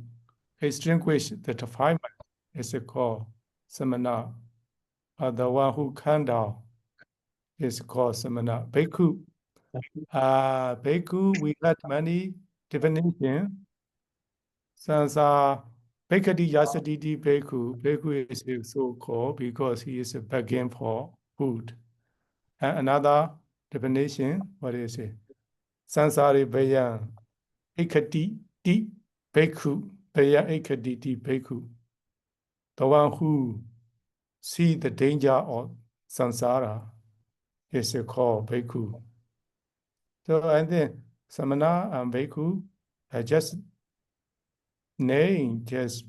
extinguished the defilement is called Samana. The one who can down is called Samana. Bhikkhu. Bhikkhu, we had many definitions. Since Bhikkhati Yasaditi Bhikkhu, Bhikkhu is so called because he is begging for food. And another definition, what is it? Sansari Bayan Ekati Di Bhikkhu, Bayan Ekati Di Bhikkhu. The one who see the danger of samsara is called Bhikkhu. So and then Samana and Bhikkhu are just name, just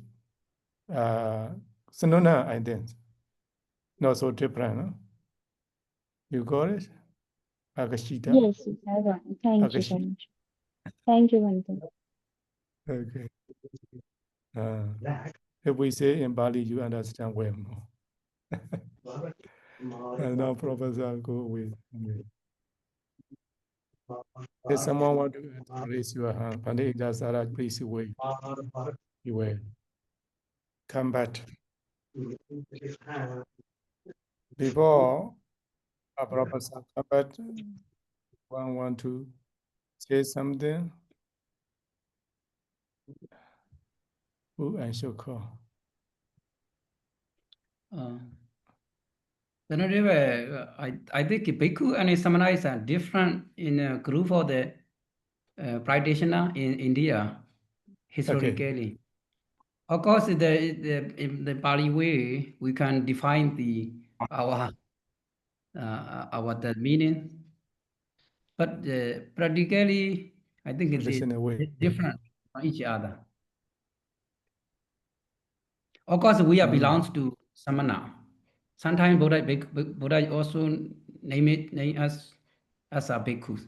Sanuna, I think. Not so different, no? You got it? Akashita. Yes, I got it. Thank you so much. Thank you, Bhante. Okay. If we say in Bali, you understand well more. And now Professor go with me. If someone want to raise your hand, Pandit Dasara, please wait. You will come back. Before a Professor come back, one want to say something? Who I shall call? I think Bhikkhu and Samana is different in a group of the practitioner in India historically. Of course, in the Pali way, we can define our the meaning, but practically, I think it's different from each other. Of course, we are belongs to Samana. Sometimes Buddha also name us as a bhikkhus.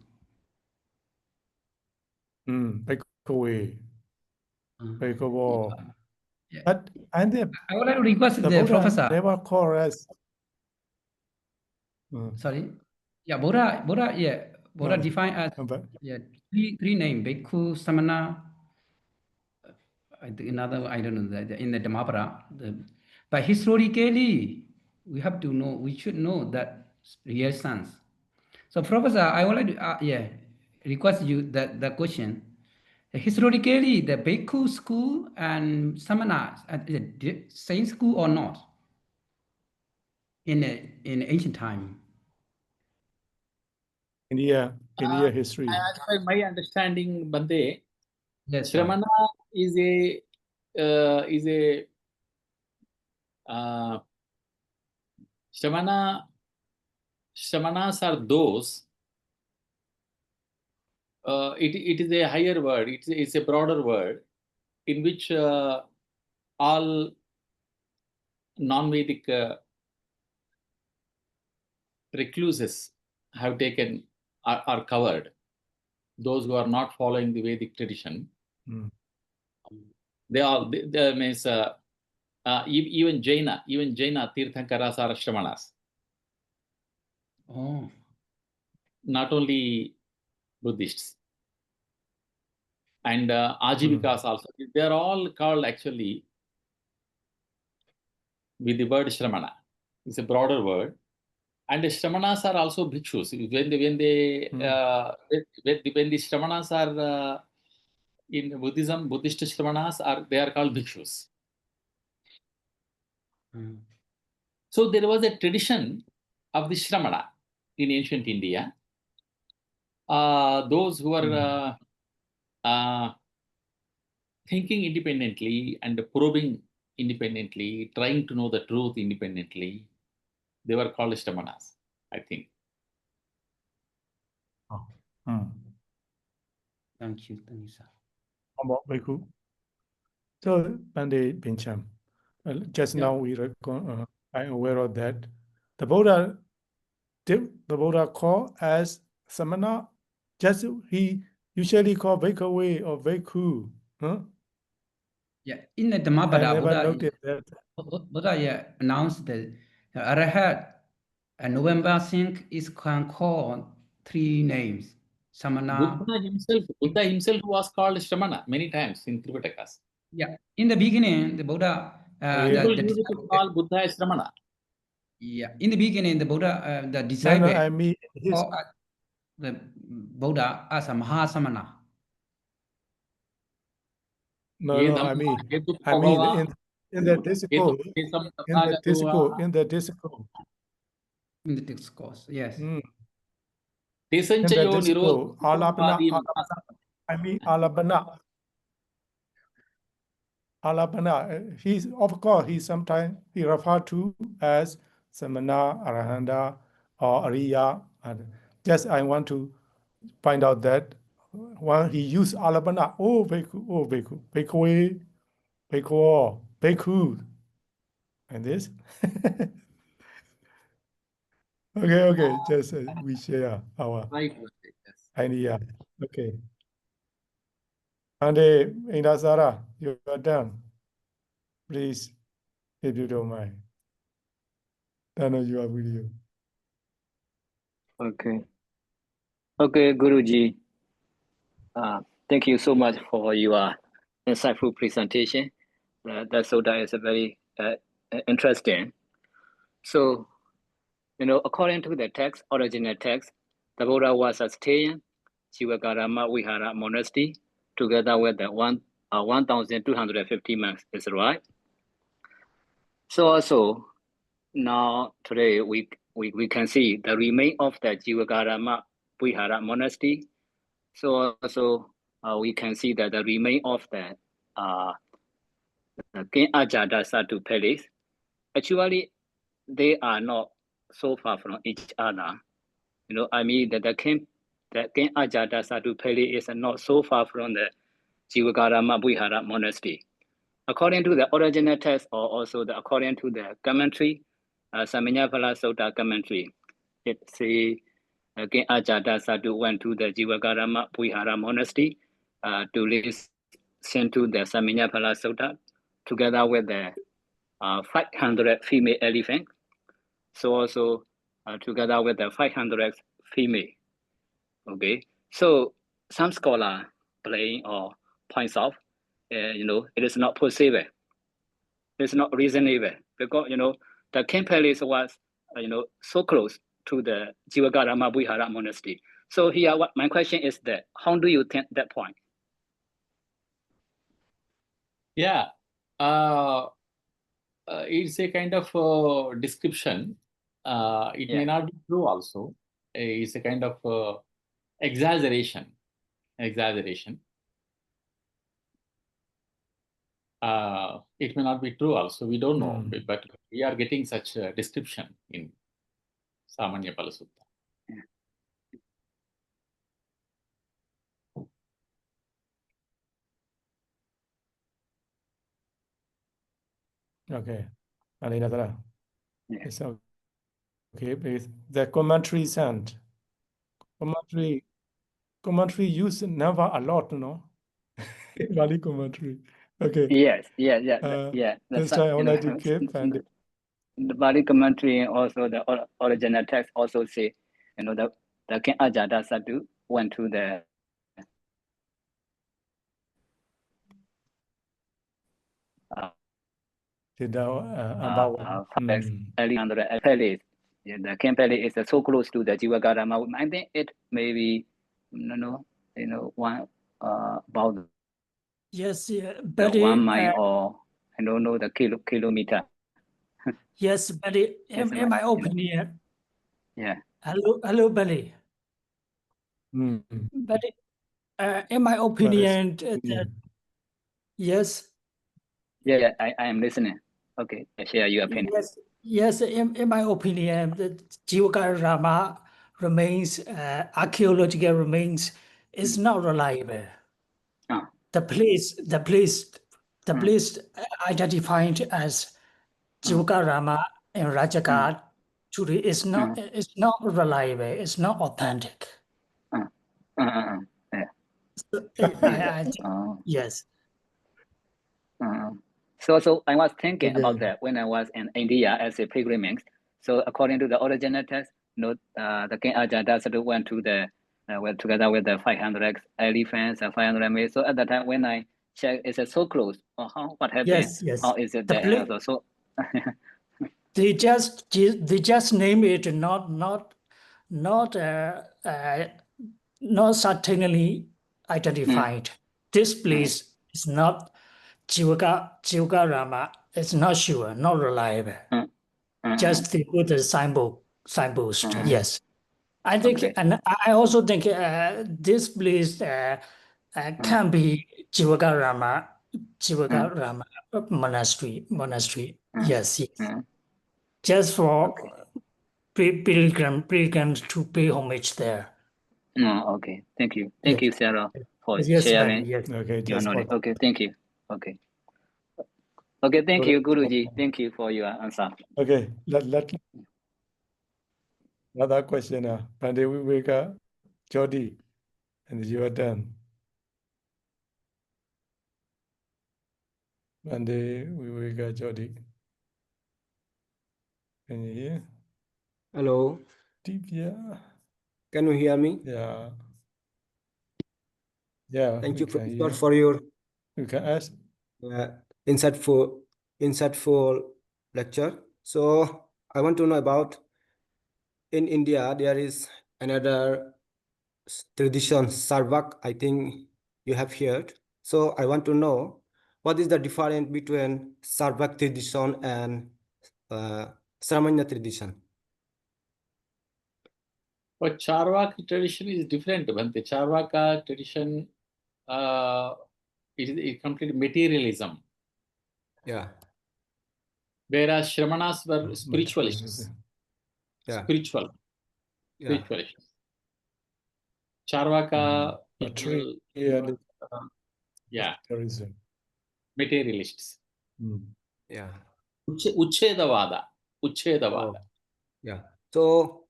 Bhikkhu. Yeah. But and I would like to request the professor. Never call us. Sorry. Yeah, Buddha. Yeah, Buddha define as three name: bhikkhu, samana. I think another. I don't know that in the Dhammapada. But historically, we have to know. We should know that real sense. So, Professor, I would like to request you that the question. Historically, the bhikkhu school and samana are the same school or not? In ancient time. India history. As per my understanding, Bande, yes, Shramana is a Shramanas are those. It is a higher word. It's a broader word in which all non-Vedic recluses have taken are covered. Those who are not following the Vedic tradition, they means even Jaina Tirthankaras are Shramanas. Oh. Not only Buddhists. And Ajivikas also. They are all called actually with the word Shramana. It's a broader word. And the Shramanas are also bhikshus. When the Shramanas are in Buddhism, Buddhist Shramanas they are called bhikshus. So there was a tradition of the Shramana in ancient India. Those who are thinking independently and probing independently, trying to know the truth independently, they were called Shramanas, I think. Thank you, sir. So, Pandey Pincham, just now I'm aware of that. The Buddha called as Samana, just he usually called Bhikkhu or Bhikkhu. Yeah, in the Dhammapada, Buddha announced that Arahat and November Singh is called three names. Samana. Buddha himself was called Shramana many times in Tripitakas. Yeah, in the beginning, the Buddha people used to call Buddha as Shramana. Yeah, in the beginning, the Buddha, the disciple, called the Buddha as a Mahasamana. No, I mean in the discourse, in the discourse, yes. In the discourse, Alabana. He sometimes referred to as Samana, Arahanta, or Ariya. Just I want to find out that when he used Alabana, Bhikkhu, and this. Okay, just we share our idea. Okay. And Indasara, you are done. Please, if you don't mind. Turn on your video. Okay. Okay, Guruji. Thank you so much for your insightful presentation. That is a very interesting. So, according to the text, original text, the Buddha was staying Jivakarama Vihara monastery together with the 1,250 monks. Is right? So also, now today we can see the remain of the Jivakarama Vihara monastery. So also we can see that the remain of the King Ajatasutta Palace. Actually, they are not so far from each other. I mean that the King Ajatasutta Palace is not so far from the Jivakarama Vihara monastery. According to the original text, or also according to the commentary, Sāmaññaphalasutta commentary, it says King Ajatasutta went to the Jivakarama Vihara monastery to listen to the Sāmaññaphalasutta together with the 500 female elephants. So also together with the 500 female. Okay, so some scholar blame or points out, it is not possible. It's not reasonable because the King Palace was so close to the Jivakarama Vihara monastery. So here, my question is that how do you think that point? Yeah, it's a kind of description. It may not be true also. It's a kind of exaggeration. It may not be true also. We don't know, but we are getting such a description in Sāmaññaphalasutta. Okay, it's okay. Please. The commentary sent. Commentary use never a lot, Bali commentary. Okay. Yes. This time I would like to keep and the Bali commentary and also the original text also say, the King Ajatasutta went to the palace. Yeah, the King Palace is so close to the Jivakarama. I think it maybe one about Yes, but 1 mile or I don't know the kilometer. Yes, but in my opinion, yeah. Hello, Billy. But in my opinion, yes. Yeah, I am listening. Okay, share your opinion. Yes. In my opinion, the Jivakarama remains archaeological remains is not reliable. The place identified as Jivakarama in Rajaghat today is not reliable. It's not authentic. Yeah. I think, yes. So I was thinking about that when I was in India as a pilgrimage. So according to the original text, the King Ajatasutta went to the together with the 500 elephants and 500 maids. So at that time when I checked, it's so close. What happened? Yes. How is it there? So they just name it not certainly identified. This place is not Jivakarama. It's not sure, not reliable. Just they put the signpost. Yes, I think, and I also think this place can be Jivakarama monastery. Yes. Just for pilgrims to pay homage there. Okay, thank you, Sarah, for Yes, sharing Okay, your knowledge. Okay, thank you. Okay, thank you, Guruji. Thank you for your answer. Okay, let another question. Pandey Viveka, Jody, and your turn. Pandey Viveka, Jody. Can you hear? Hello. Yeah. Can you hear me? Yeah. Yeah. Thank you, Professor, for your insightful lecture. So I want to know about in India there is another tradition, Sarvak. I think you have heard. So I want to know what is the difference between Sarvak tradition and Sāmañña tradition. But Charvaka tradition is different. When the Charvaka tradition is complete materialism. Yeah. Whereas Shramanas were spiritualists. Yeah. Spiritual. Yeah. Spiritualists. Charvaka people, yeah, materialists. Yeah. Uchedavada. Uchedavada. Oh, yeah. So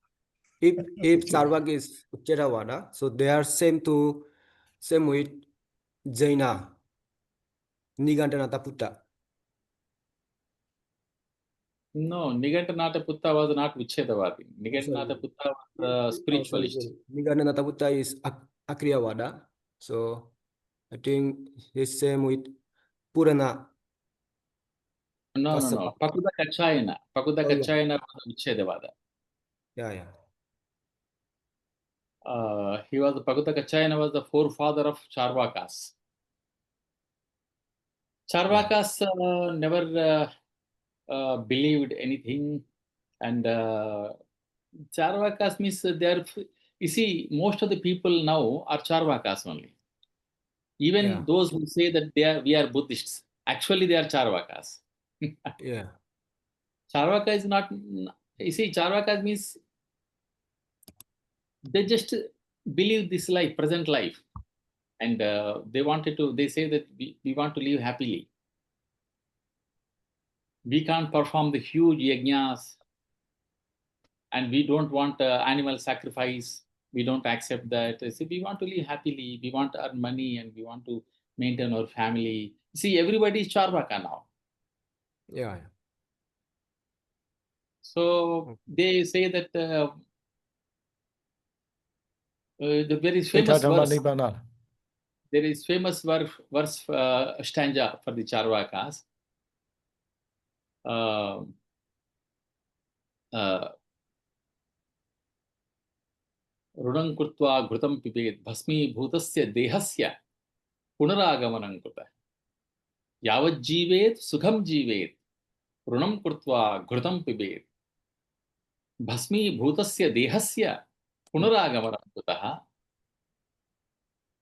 if Charvak is Uchedavada, so they are same with Jaina, Nigantanataputta. No, Nigantanataputta was not Uchedavadi. Nigantanataputta was spiritualist. Nigantanataputta is Akriyavada. So I think he's same with Purana. No. Pakuda Kachayana. Pakuda Oh, yeah. Kachayana was Uchedavada. Yeah. He was Pakuda Kachayana was the forefather of Charvakas. Charvakas never believed anything, and Charvakas means they are. You see, most of the people now are Charvakas only. Even those who say that we are Buddhists, actually they are Charvakas. Yeah. Charvaka is not. You see, Charvakas means they just believe this life, present life, and they wanted to. They say that we want to live happily. We can't perform the huge yajnas, and we don't want animal sacrifice. We don't accept that. See, we want to live happily. We want to earn money, and we want to maintain our family. See, everybody is Charvaka now. Yeah. So they say that the very famous verse. There is famous verse stanza for the Charvakas. ऋणं कृत्वा घृतं पिबेत् भस्मीभूतस्य देहस्य पुनरागमनं कृतः यावज्जीवेत् सुखं जीवेत् ऋणं कृत्वा घृतं पिबेत् भस्मीभूतस्य देहस्य पुनरागमनं कृतः.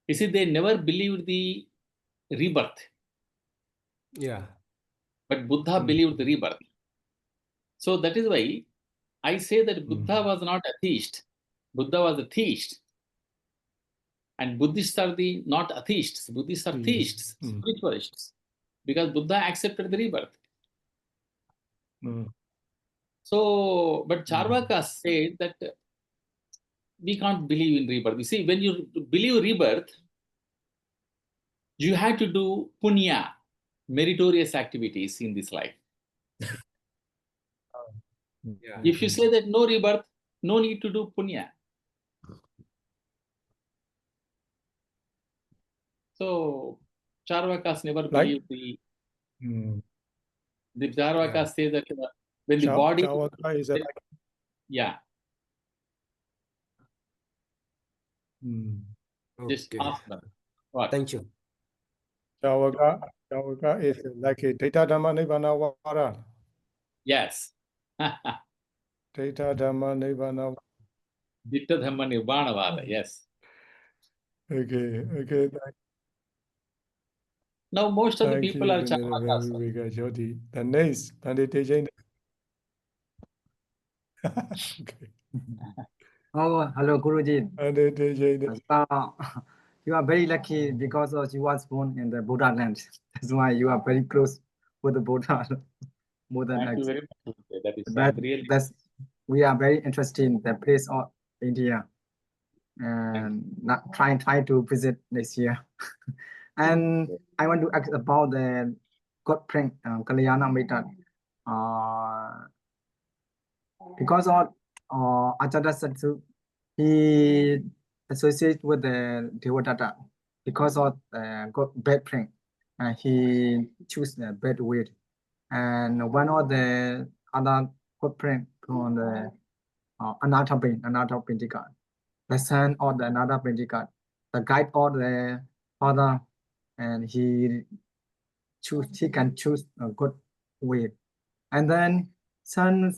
You see, they never believed the rebirth. Yeah. But Buddha believed the rebirth. So that is why I say that Buddha was not a theist. Buddha was a theist. And Buddhists are the not atheists. Buddhists are theists, spiritualists. Because Buddha accepted the rebirth. So, but Charvakas said that we can't believe in rebirth. You see, when you believe rebirth, you have to do punya, meritorious activities in this life. Yeah. If you say that no rebirth, no need to do punya. So Charvakas never believed the Charvakas say that when the body is yeah. Just ask them. What? Thank you. Charvaka is like a Data Dhamma Nibbana Vara. Yes. Data Dhamma Nibbana. Ditta Dhamma Nibbana Vada, yes. Okay. Now most of the people are Charvakas. The next, okay. Oh, hello, Guruji. You are very lucky because you was born in the Buddha land. That's why you are very close with the Buddha. More than Thank you very much. That's we are very interested in the place of India, and not trying to visit this year. And I want to ask about the God prank Kalyana method. Because of Ajatasutta, he associates with the Devadatta. Because of God bad prank, he choose the bad way. And one of the other God prank on the Anatha Pendika, the son of the Anatha Pendika, the guide of the father, and he can choose a good way. And then son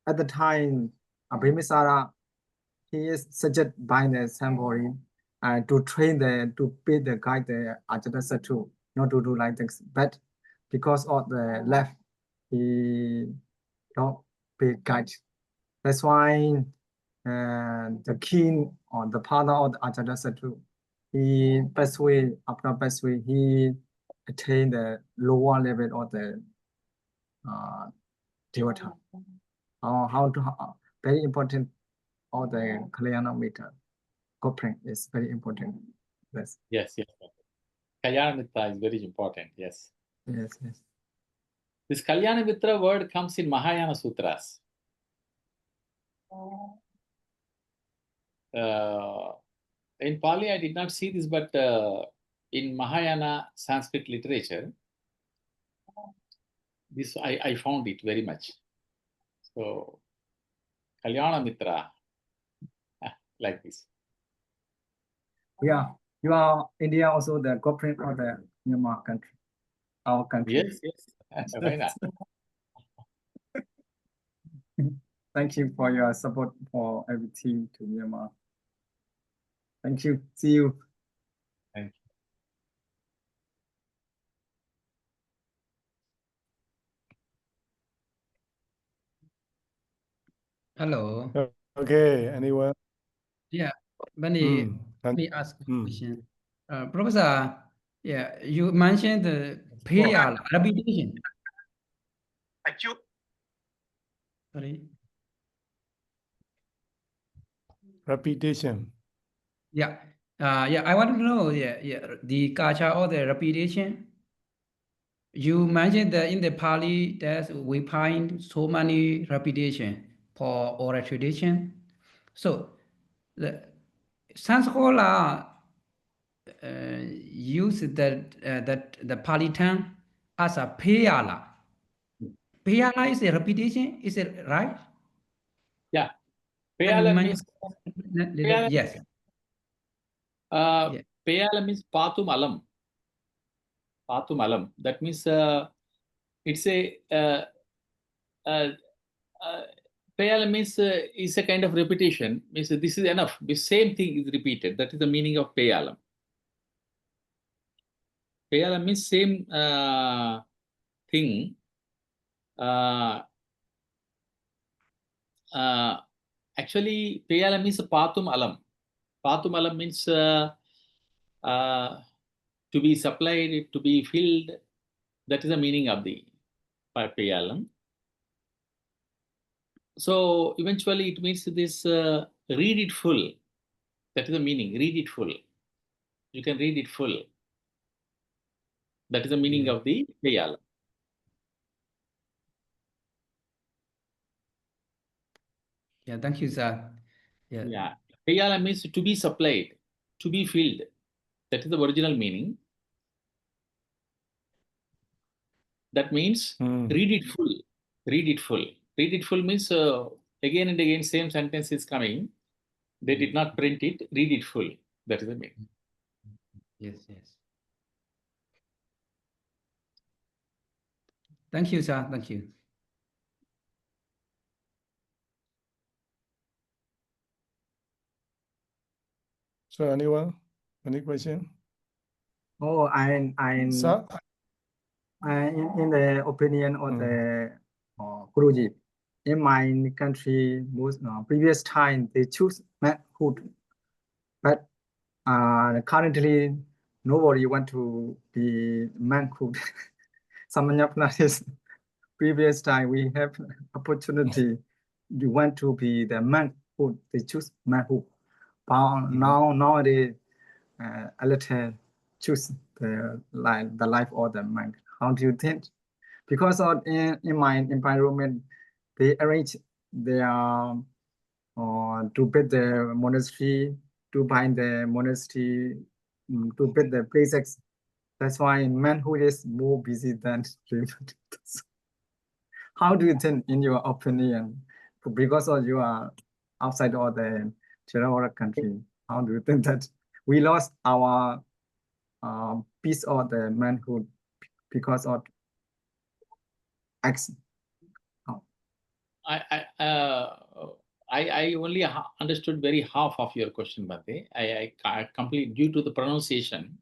at the time, Abhimisara, he is suggested by the Sambori to train to pay the guide the Ajatasutta not to do like this. But because of the left, he don't pay guide. That's why the king or the father of the Ajatasutta, he passed away. After passed away, he attained the lower level of the Devata. How to very important. Or the Kalyana Mitra cooperate is very important. Yes. Yes, yes. Kalyana Mitra is very important. Yes. Yes, yes. This Kalyana Mitra word comes in Mahayana Sutras. In Pali, I did not see this, but in Mahayana Sanskrit literature, this I found it very much. So, Kalyana Mitra, like this. Yeah, you are India also the cooperate of the Myanmar country, our country. Yes, yes. Why not? Thank you for your support for everything to Myanmar. Thank you. See you. Thank you. Hello. Okay, anyone? Yeah, let me ask a question. Professor, yeah, you mentioned the PR repetition. Sorry. Repetition. Yeah, yeah. I want to know, the culture of the repetition. You mentioned that in the Pali, that we find so many repetition for oral tradition. So the Sanskrit use that the Pali term as a payala. Payala is a repetition, is it right? Yeah, payala means yes. Payala means patum alam. Patum alam. That means it's a payala means is a kind of repetition. Means this is enough. The same thing is repeated. That is the meaning of payalam. Payala means same thing. Actually, payala means patum alam. Patum alam means to be supplied, to be filled. That is the meaning of the payalam. So eventually it means this read it full. That is the meaning. Read it full. You can read it full. That is the meaning of the payalam. Yeah, thank you, sir. Yeah. Payala means to be supplied, to be filled. That is the original meaning. That means read it full. Read it full. Read it full means again and again same sentence is coming. They did not print it. Read it full. That is the meaning. Yes, yes. Thank you, sir. Thank you. So anyone? Any question? Oh, in the opinion of the Guruji, in my country, most previous time they choose manhood, but currently nobody want to be manhood. Sāmaññaphalasutta, previous time we have opportunity, you want to be the manhood, they choose manhood. But nowadays, a little choose the life or the mind. How do you think? Because in my environment, they arrange their to build the monastery, to bind the monastery, to build the places. That's why manhood is more busy than women. How do you think, in your opinion, because you are outside of the Theravada country, how do you think that we lost our piece of the manhood because of acts? I only understood very half of your question, Bhante. I completely, due to the pronunciation,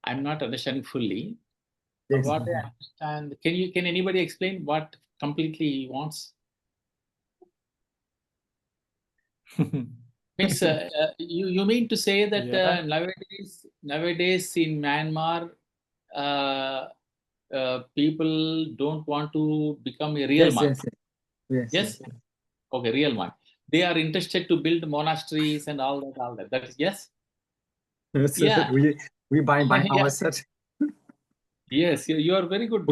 I'm not understanding fully. Yes. What I understand, can anybody explain what completely he wants? Means you mean to say that Yeah. nowadays in Myanmar, people don't want to become a real Yes, monk. yes, Yes. Okay, real monk. They are interested to build monasteries and all that. That is yes. yes. Yeah. We buy Yeah. ourselves. Yes, you are very good.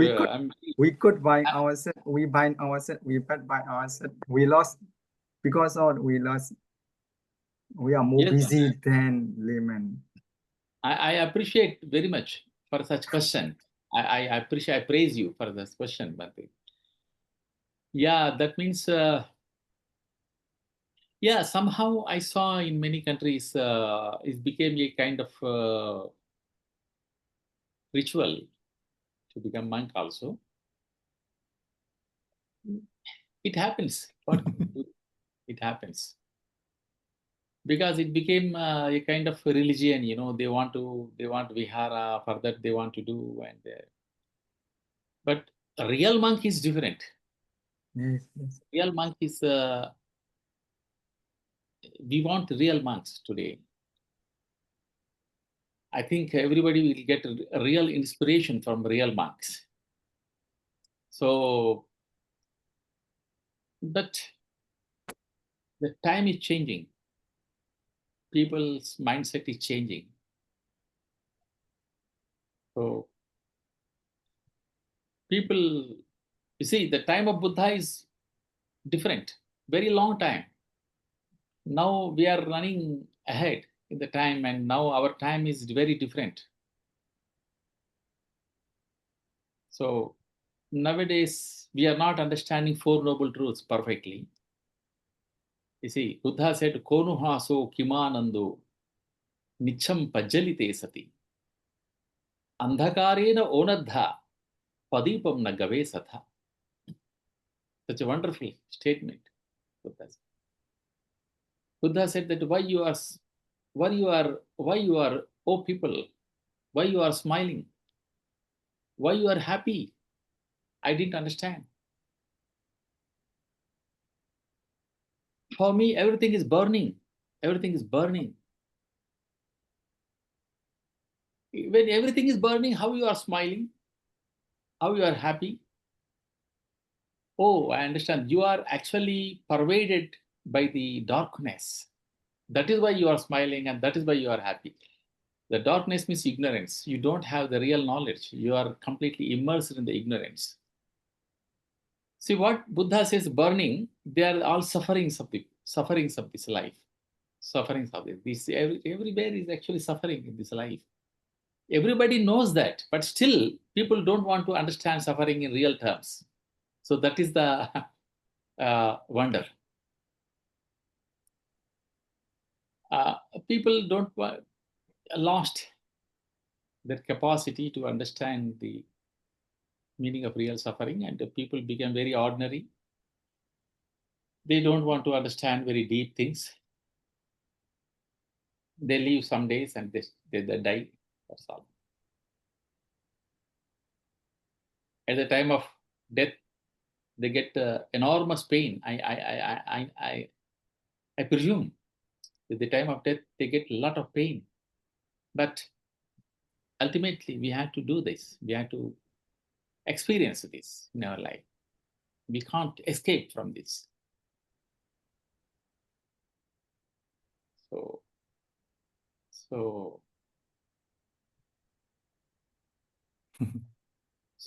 We could buy ourselves. We buy ourselves. We bet by ourselves. We lost because of we lost. We are more Yes, busy than laymen. I appreciate very much for such question. I appreciate, I praise you for this question, Bhante. Yeah, that means, yeah, somehow I saw in many countries, it became a kind of ritual to become monk also. It happens. What it happens. Because it became a kind of religion, you know, they want vihara, for that they want to do, and but a real monk is different. Yes. Real monk is, we want real monks today. I think everybody will get a real inspiration from real monks. So, but the time is changing. People's mindset is changing. So, people, you see, the time of Buddha is different, very long time. Now we are running ahead in the time, and now our time is very different. So nowadays we are not understanding Four Noble Truths perfectly. You see, Buddha said, Konuhaso kimanando nicham pajjalite sati andhakarena onadha padipam nagave satha. Such a wonderful statement. Buddha said that why you are, oh people, why you are smiling? Why you are happy? I didn't understand. For me, everything is burning. Everything is burning. When everything is burning, how you are smiling? How you are happy? Oh, I understand. You are actually pervaded by the darkness. That is why you are smiling, and that is why you are happy. The darkness means ignorance. You don't have the real knowledge. You are completely immersed in the ignorance. See what Buddha says, burning, they are all sufferings of this life. Sufferings of this. Everywhere is actually suffering in this life. Everybody knows that, but still people don't want to understand suffering in real terms. So that is the wonder. People don't lost their capacity to understand the meaning of real suffering, and the people become very ordinary. They don't want to understand very deep things. They live some days and they die. That's all. At the time of death, they get enormous pain. I presume at the time of death they get a lot of pain. But ultimately, we have to do this. We have to experience this in our life. We can't escape from this. So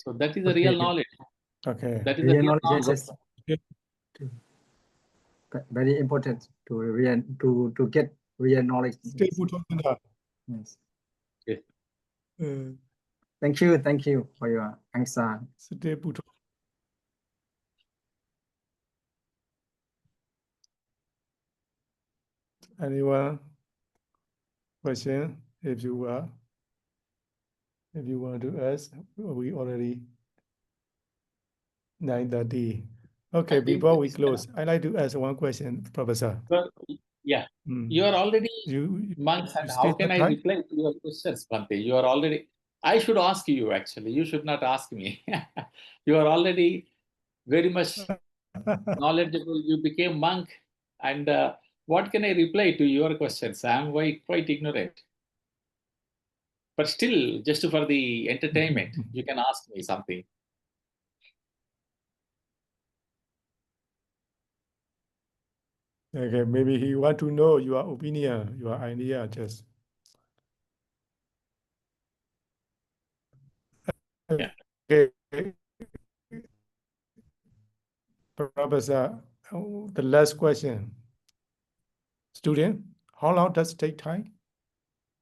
that is the real knowledge. Okay. That is the real knowledge. Yes. Very important to get real knowledge. Yes. Okay. Thank you for your answer. Anyone question? If you want to ask, we already 9:30. Okay, before we close, I'd like to ask one question, Professor. Yeah, you are already monks, and how can I reply to your questions, Bhante? You are already I should ask you actually. You should not ask me. You are already very much knowledgeable. You became monk, and what can I reply to your questions? I'm quite ignorant. But still, just for the entertainment, you can ask me something. Okay, maybe he want to know your opinion, your idea, just. Yeah. Okay. Professor, the last question. Student, how long does it take time?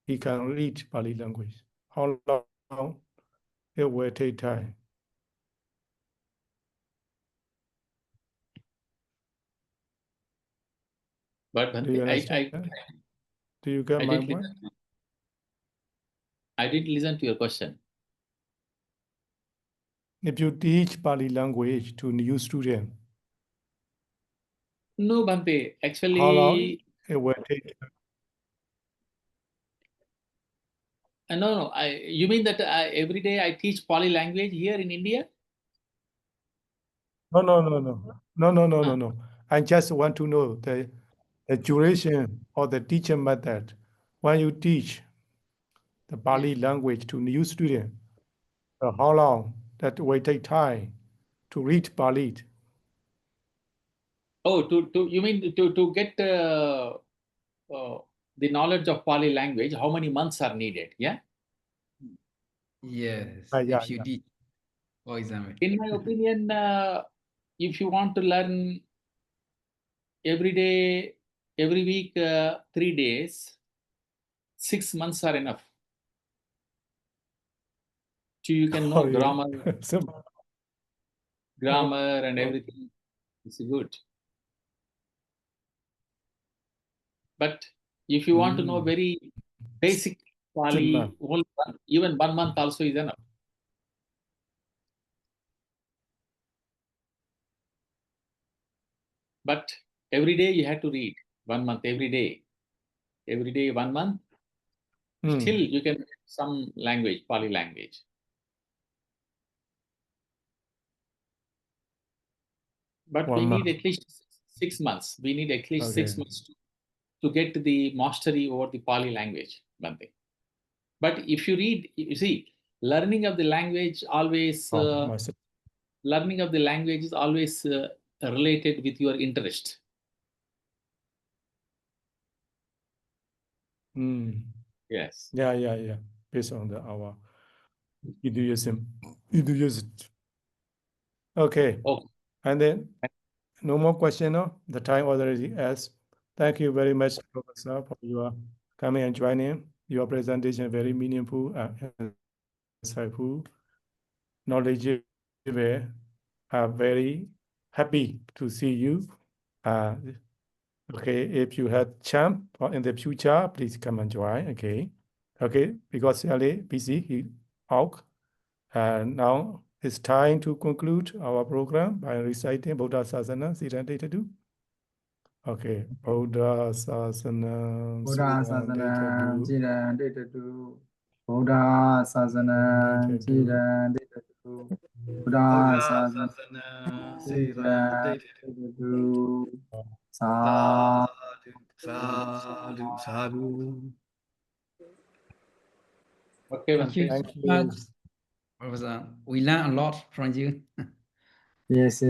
He can read Pali language. How long it will take time? But Do you understand? Do you get my point? I didn't listen to your question. If you teach Pali language to new students, no, Bhante, actually, how long it will take? No. You mean that every day I teach Pali language here in India? No. I just want to know the duration or the teaching method when you teach the Pali language to new students. How long that will take time to read Pali? Oh, you mean to get the knowledge of Pali language? How many months are needed? Yeah. Yes. Yeah, If you did, for example. In my opinion, if you want to learn every day, every week, 3 days, 6 months are enough. So you can know grammar, and everything. It's good. But if you want to know very basic Pali, even 1 month also is enough. But every day you have to read 1 month, every day 1 month. Still you can get some language, Pali language. But we need at least 6 months. We need at least 6 months to get the mastery over the Pali language, Bhante. But if you read, you see, learning of the language always related with your interest. Yes. Yeah. Based on our Hinduism. Okay. And then no more question, no? The time already asked. Thank you very much, Professor, for your coming and joining. Your presentation very meaningful and insightful, knowledgeable. I'm very happy to see you. Okay, if you have chance or in the future, please come and join. Okay, because really busy, he out. And now it's time to conclude our program by reciting Buddha Sasana, Siddhantitadu. Okay, Buddha Sasana, Siddhantitadu. Buddha Sasana, Siddhantitadu. Buddha Sasana, Siddhantitadu. Sadhu. Okay, Thank you so much, Professor. We learn a lot from you. Yes.